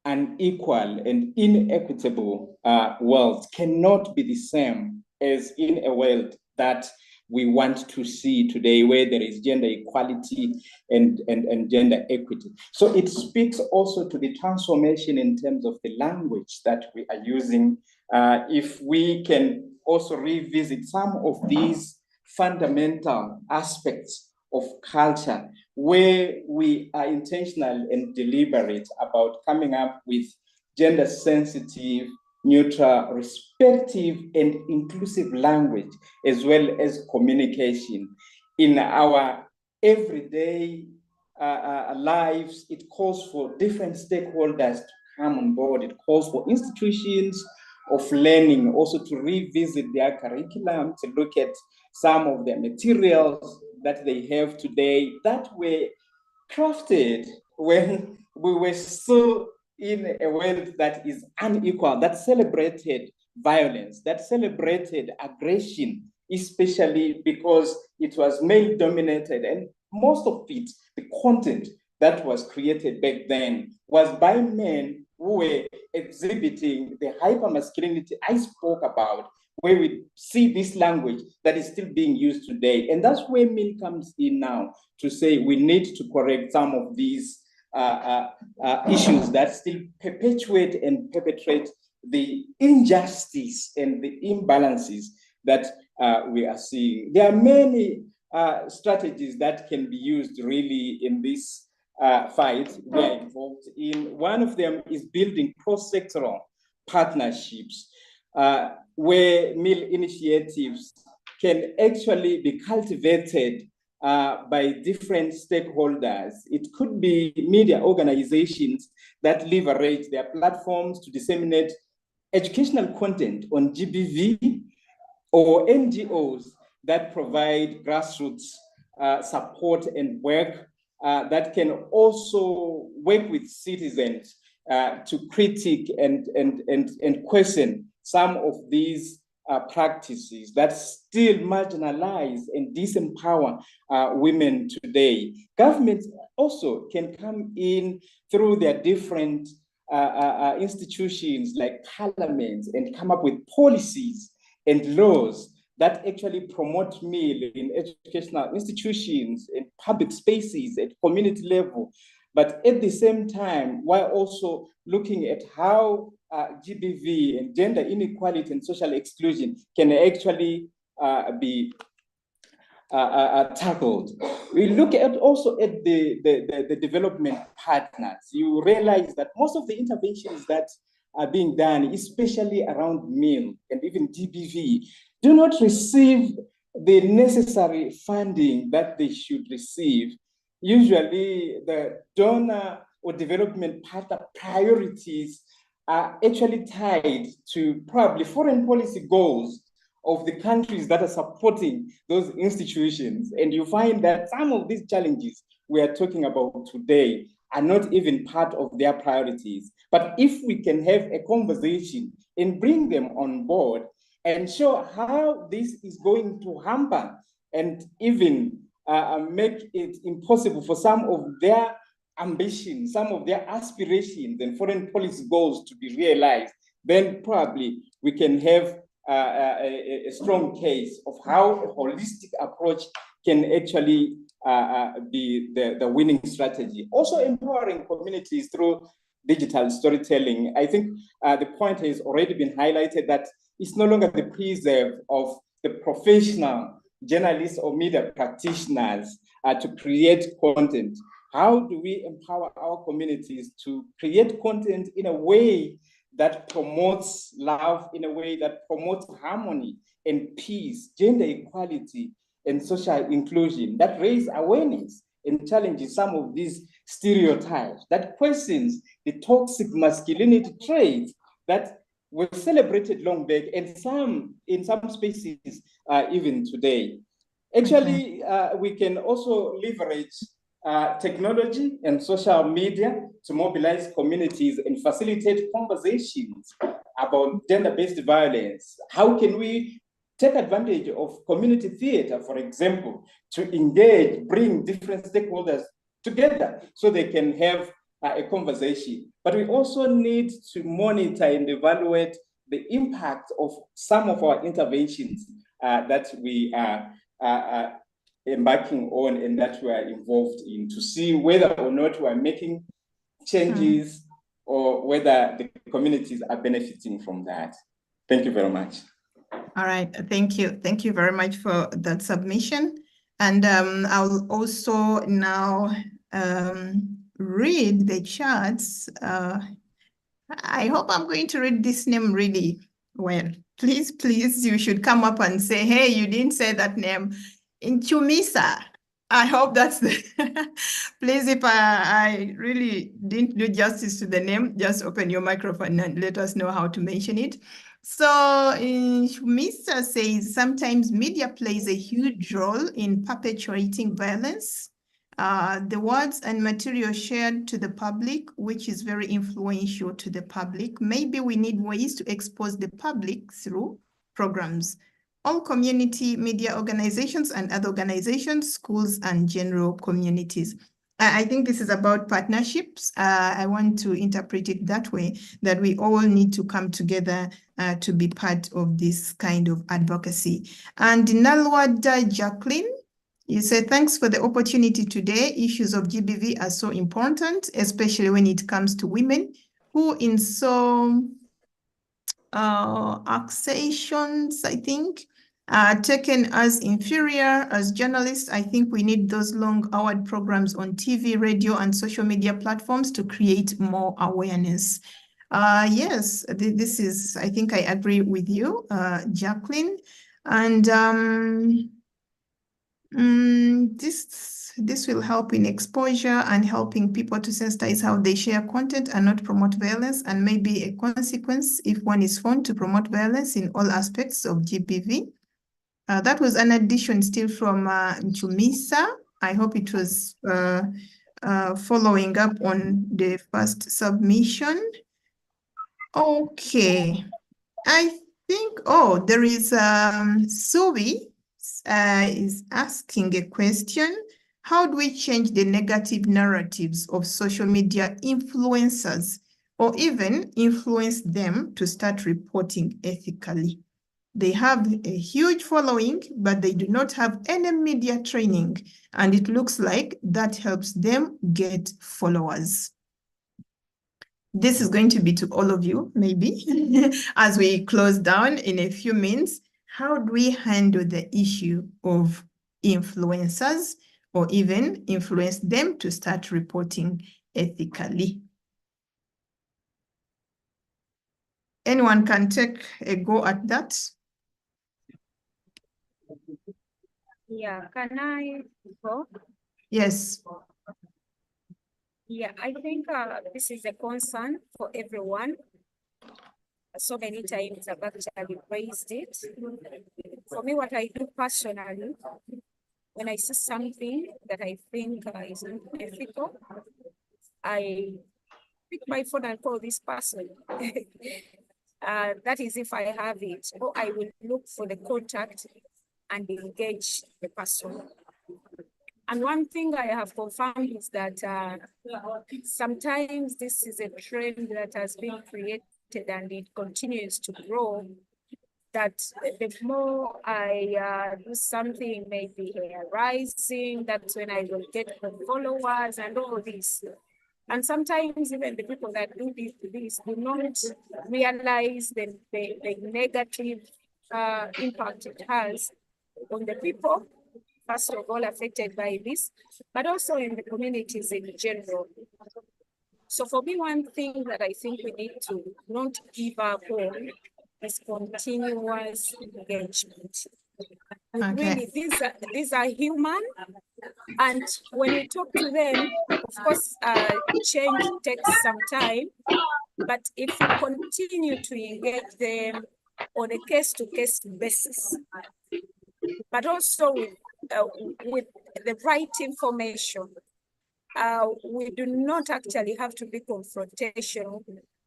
unequal and inequitable world cannot be the same as in a world that we want to see today, where there is gender equality and gender equity. So it speaks also to the transformation in terms of the language that we are using. If we can also revisit some of these fundamental aspects of culture, where we are intentional and deliberate about coming up with gender sensitive, neutral, respectful, and inclusive language, as well as communication. In our everyday lives, it calls for different stakeholders to come on board. It calls for institutions of learning also to revisit their curriculum, to look at some of the materials that they have today that were crafted when we were still in a world that is unequal, that celebrated violence, that celebrated aggression, especially because it was male dominated. And most of it, the content that was created back then, was by men who were exhibiting the hypermasculinity I spoke about, where we see this language that is still being used today. And that's where Mill comes in now to say we need to correct some of these issues that still perpetuate and perpetrate the injustice and the imbalances that we are seeing. There are many strategies that can be used really in this fight we are involved in. One of them is building cross-sectoral partnerships where Mill initiatives can actually be cultivated by different stakeholders. It could be media organizations that leverage their platforms to disseminate educational content on GBV, or NGOs that provide grassroots support and work that can also work with citizens to critique and question some of these practices that still marginalize and disempower women today. Governments also can come in through their different institutions like parliaments and come up with policies and laws that actually promote Mill in educational institutions, in public spaces, at community level. But at the same time, while also looking at how GBV and gender inequality and social exclusion can actually be tackled. We look at also at the development partners. You realize that most of the interventions that are being done, especially around Mill and even GBV, do not receive the necessary funding that they should receive. Usually the donor or development partner priorities are actually tied to probably foreign policy goals of the countries that are supporting those institutions. And you find that some of these challenges we are talking about today are not even part of their priorities. But if we can have a conversation and bring them on board and show how this is going to hamper and even make it impossible for some of their ambitions, some of their aspirations and foreign policy goals to be realized, then probably we can have a strong case of how a holistic approach can actually be the winning strategy. Also empowering communities through digital storytelling. I think the point has already been highlighted that it's no longer the preserve of the professional journalists or media practitioners to create content. How do we empower our communities to create content in a way that promotes love, in a way that promotes harmony and peace, gender equality, and social inclusion, that raise awareness and challenges some of these stereotypes, that questions the toxic masculinity traits that were celebrated long back, and some in some spaces even today. Actually, we can also leverage technology and social media to mobilize communities and facilitate conversations about gender-based violence. How can we take advantage of community theater, for example, to engage, bring different stakeholders together so they can have a conversation. But we also need to monitor and evaluate the impact of some of our interventions that we are embarking on and that we are involved in, to see whether or not we are making changes or whether the communities are benefiting from that. Thank you very much. All right, thank you. Thank you very much for that submission. And I'll also now read the charts. I hope I'm going to read this name really well. Please, please, you should come up and say, hey, you didn't say that name. Nchumisa. I hope that's the, please, if I really didn't do justice to the name, just open your microphone and let us know how to mention it. So Mr. says, sometimes media plays a huge role in perpetuating violence. The words and material shared to the public, which is very influential to the public. Maybe we need ways to expose the public through programs. All community media organizations and other organizations, schools, and general communities. I think this is about partnerships. I want to interpret it that way, that we all need to come together to be part of this kind of advocacy. And Nalwada Jacqueline, you say, thanks for the opportunity today. Issues of GBV are so important, especially when it comes to women who in some accusations, I think, taken as inferior as journalists. I think we need those long-hour programs on TV, radio, and social media platforms to create more awareness. Yes, this is, I think I agree with you, Jacqueline. And this will help in exposure and helping people to sensitize how they share content and not promote violence, and maybe a consequence if one is found to promote violence in all aspects of GBV. That was an addition still from Nchumisa. I hope it was following up on the first submission. Okay, I think, oh, there is Subi is asking a question. How do we change the negative narratives of social media influencers, or even influence them to start reporting ethically? They have a huge following, but they do not have any media training, and it looks like that helps them get followers. This is going to be to all of you, maybe, as we close down in a few minutes. How do we handle the issue of influencers, or even influence them to start reporting ethically? Anyone can take a go at that? Yeah, can I go? Yes. Yeah, I think this is a concern for everyone. So many times I've actually raised it. For me, what I do personally, when I see something that I think is unethical, I pick my phone and call this person. That is if I have it, or I will look for the contact and engage the person. And one thing I have confirmed is that sometimes this is a trend that has been created and it continues to grow, that the more I do something, maybe hair rising, that's when I will get the followers and all this. And sometimes even the people that do this do not realize the negative impact it has on the people, first of all, affected by this, but also in the communities in general. So for me, one thing that I think we need to not give up on is continuous engagement. Okay. Really, these are human, and when we talk to them, of course, change takes some time, but if we continue to engage them on a case-to-case basis, but also with the right information, we do not actually have to be confrontational,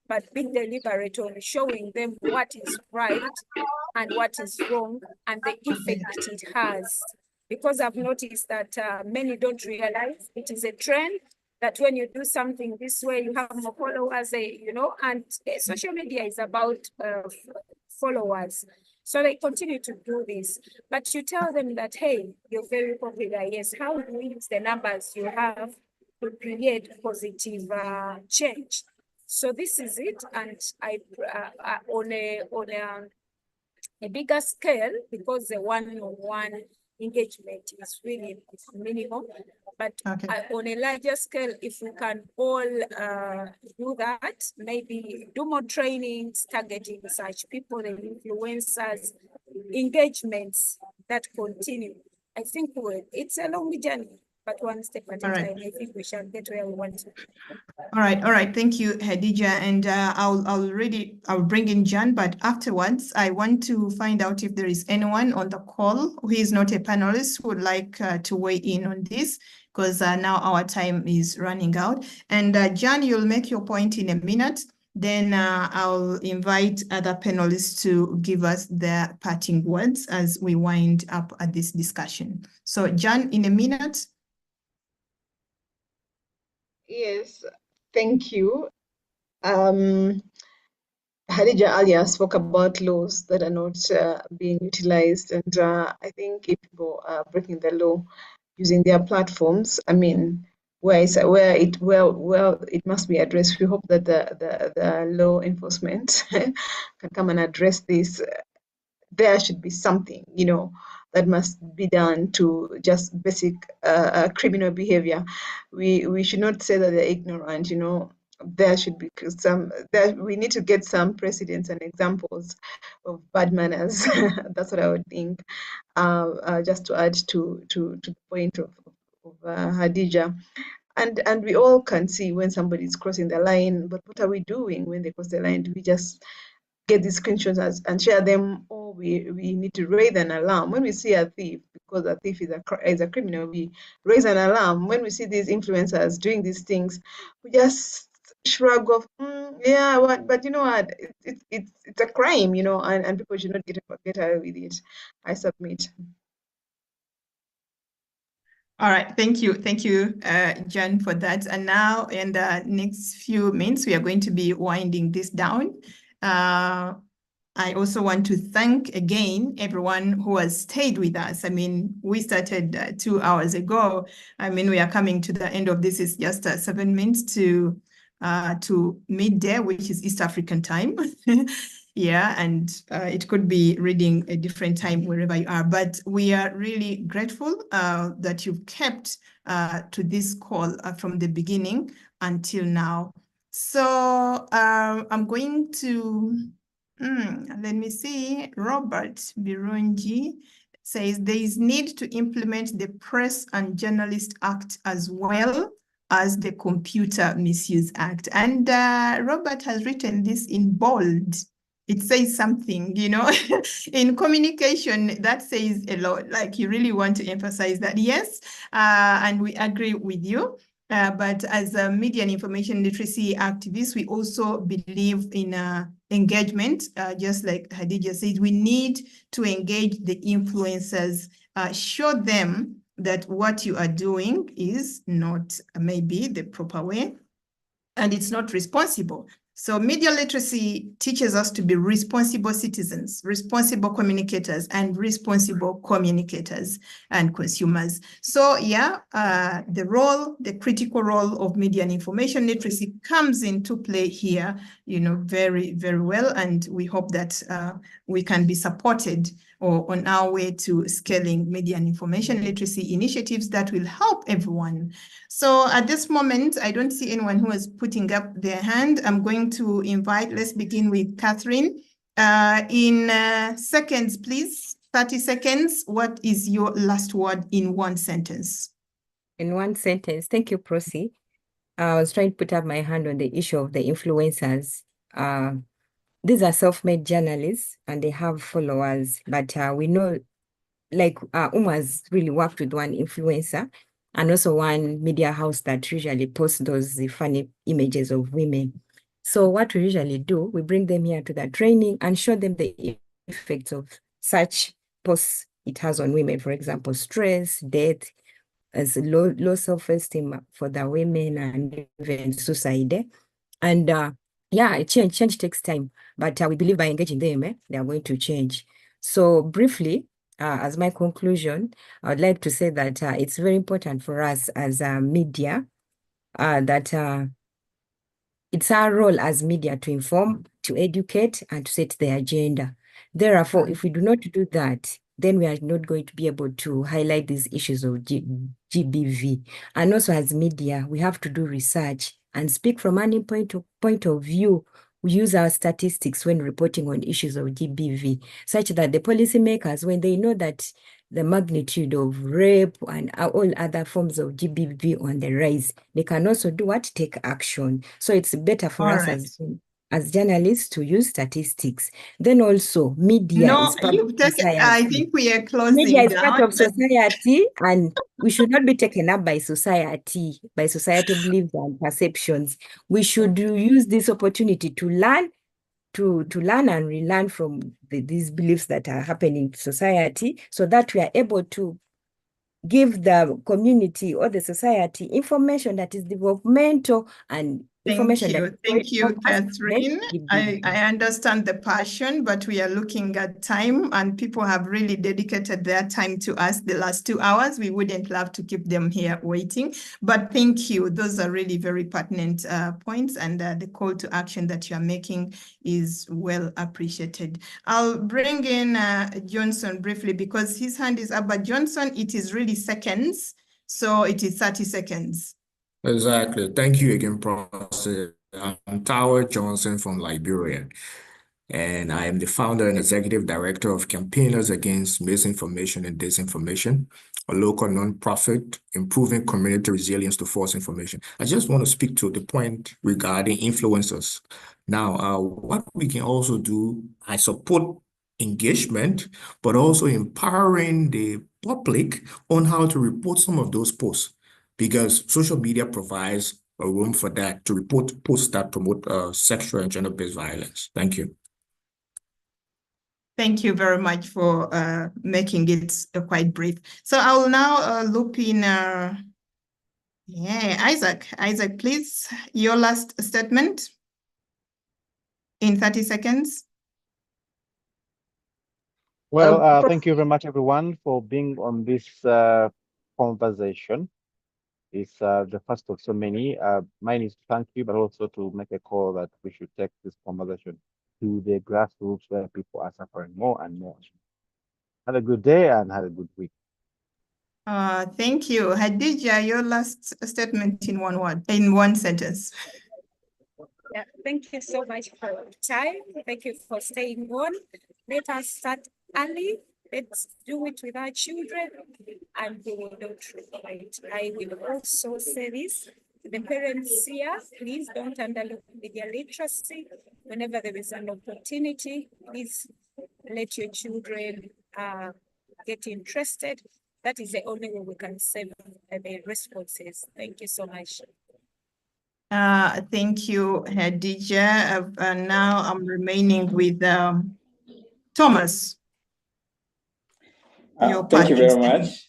but be deliberate on showing them what is right and what is wrong and the effect it has. because I've noticed that many don't realize it is a trend that when you do something this way, you have more followers, you know, and social media is about followers. So they continue to do this, but you tell them that, hey, you're very popular. Yes, how do we use the numbers you have to create positive change? So this is it, and I on a bigger scale, because the one-on-one engagement is really minimal. But on a larger scale, if we can all do that, maybe do more trainings, targeting such people, the influencers, engagements that continue. I think it's a long journey, but one step at a time. I think we shall get where we want to. All right. Thank you, Khadija. And I'll bring in Jan, but afterwards, I want to find out if there is anyone on the call who is not a panelist who would like to weigh in on this, because now our time is running out. And Jan, you'll make your point in a minute. Then I'll invite other panelists to give us their parting words as we wind up at this discussion. So Jan, in a minute. Yes, thank you. Khadija earlier spoke about laws that are not being utilized, and I think if people are breaking the law using their platforms, I mean, where it must be addressed. We hope that the law enforcement can come and address this. There should be something, you know, that must be done to just basic criminal behavior. We should not say that they're ignorant, you know. There should be we need to get some precedents and examples of bad manners. That's what I would think. Just to add to the point of Khadija. And we all can see when somebody is crossing the line, but what are we doing when they cross the line? Do we just get these screenshots and share them, or we need to raise an alarm when we see a thief, because a thief is a criminal? We raise an alarm when we see these influencers doing these things. We just shrug off, yeah, but you know what, it's a crime, you know, and people should not get away with it. I submit. All right, thank you, Jan, for that. And now, in the next few minutes, we are going to be winding this down. I also want to thank again everyone who has stayed with us. I mean, we started 2 hours ago. I mean, we are coming to the end of this. It's just 7 minutes to midday, which is East African time. Yeah, and it could be reading a different time wherever you are. But we are really grateful that you've kept to this call from the beginning until now. So I'm going to... let me see. Robert Birungi says there is need to implement the Press and Journalist Act as well as the Computer Misuse Act. And Robert has written this in bold. It says something, you know, in communication that says a lot. Like, you really want to emphasize that, yes, and we agree with you. But as a media and information literacy activists, we also believe in engagement. Just like Khadija said, we need to engage the influencers, show them that what you are doing is not maybe the proper way, and it's not responsible. So media literacy teaches us to be responsible citizens, responsible communicators, and responsible communicators and consumers. So yeah, the critical role of media and information literacy comes into play here, you know, very, very well. And we hope that we can be supported or on our way to scaling media and information literacy initiatives that will help everyone. So at this moment, I don't see anyone who is putting up their hand. I'm going to invite, let's begin with Catherine. In seconds, please, 30 seconds. What is your last word in one sentence? In one sentence, thank you, Prosi. I was trying to put up my hand on the issue of the influencers. These are self-made journalists and they have followers, but we know, like Uma's really worked with one influencer and also one media house that usually posts those funny images of women. So what we usually do, we bring them here to the training and show them the effects of such posts it has on women, for example, stress, death, as low self-esteem for the women, and even suicide. And yeah, change takes time, but we believe by engaging them, they are going to change. So briefly, as my conclusion, I would like to say that it's very important for us as media that it's our role as media to inform, to educate, and to set the agenda. Therefore, if we do not do that, then we are not going to be able to highlight these issues of GBV. And also as media, we have to do research and speak from any point of view. We use our statistics when reporting on issues of GBV, such that the policymakers, when they know that the magnitude of rape and all other forms of GBV on the rise, they can also do what? Take action. So it's better for us as journalists to use statistics. Then also media is part of society. I think we are closing media is down, part of society, and we should not be taken up by society, by societal beliefs and perceptions. We should use this opportunity to learn, to learn and relearn from these beliefs that are happening in society, so that we are able to give the community or the society information that is developmental and information. Thank you, Catherine. I understand the passion, but we are looking at time, and people have really dedicated their time to us the last 2 hours. We wouldn't love to keep them here waiting, but thank you. Those are really very pertinent points, and the call to action that you are making is well appreciated. I'll bring in Johnson briefly because his hand is up, but Johnson, it is really seconds, so it is 30 seconds. Exactly. Thank you again, Professor. I'm Tower Johnson from Liberia, and I am the founder and executive director of Campaigners Against Misinformation and Disinformation, a local nonprofit improving community resilience to false information. I just want to speak to the point regarding influencers. Now, what we can also do, I support engagement, but also empowering the public on how to report some of those posts, because social media provides a room for that, to report posts that promote sexual and gender-based violence. Thank you. Thank you very much for making it quite brief. So I will now loop in Isaac. Isaac, please, your last statement in 30 seconds. Well, thank you very much, everyone, for being on this conversation. It's the first of so many. Mine is to thank you, but also to make a call that we should take this conversation to the grassroots where people are suffering more and more. Have a good day and have a good week. Thank you. Hadija, your last statement in one sentence. Yeah, thank you so much for your time. Thank you for staying on. Let us start early. Let's do it with our children, and we will not regret. I will also say this to the parents here: please don't underlook media literacy. Whenever there is an opportunity, please let your children get interested. That is the only way we can save the responses. Thank you so much. Thank you, Hadija. Now I'm remaining with Thomas. Thank you very much.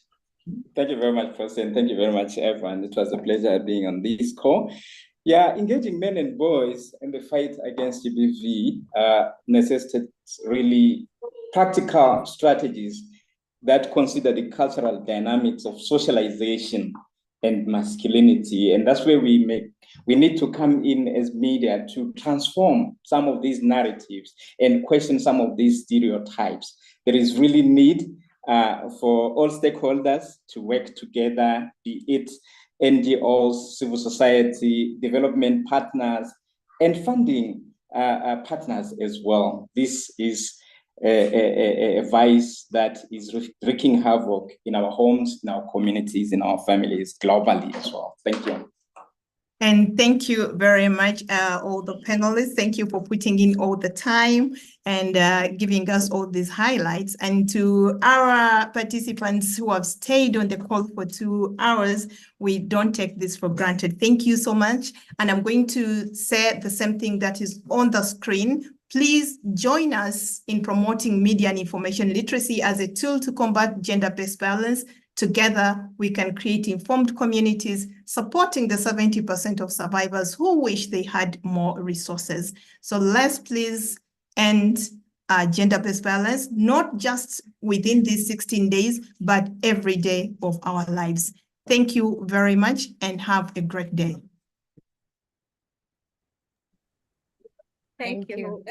Thank you very much, President. Thank you very much, everyone. It was a pleasure being on this call. Yeah, engaging men and boys in the fight against GBV necessitates really practical strategies that consider the cultural dynamics of socialization and masculinity. And that's where we need to come in as media to transform some of these narratives and question some of these stereotypes. There is really need for all stakeholders to work together, be it NGOs, civil society, development partners, and funding partners as well. This is a vice that is wreaking havoc in our homes, in our communities, in our families, globally as well. Thank you. And thank you very much, all the panelists. Thank you for putting in all the time and giving us all these highlights. And to our participants who have stayed on the call for 2 hours, we don't take this for granted. Thank you so much. And I'm going to say the same thing that is on the screen. Please join us in promoting media and information literacy as a tool to combat gender-based violence. Together, we can create informed communities, supporting the 70% of survivors who wish they had more resources. So let's please end gender-based violence, not just within these 16 days, but every day of our lives. Thank you very much and have a great day. Thank Thank you.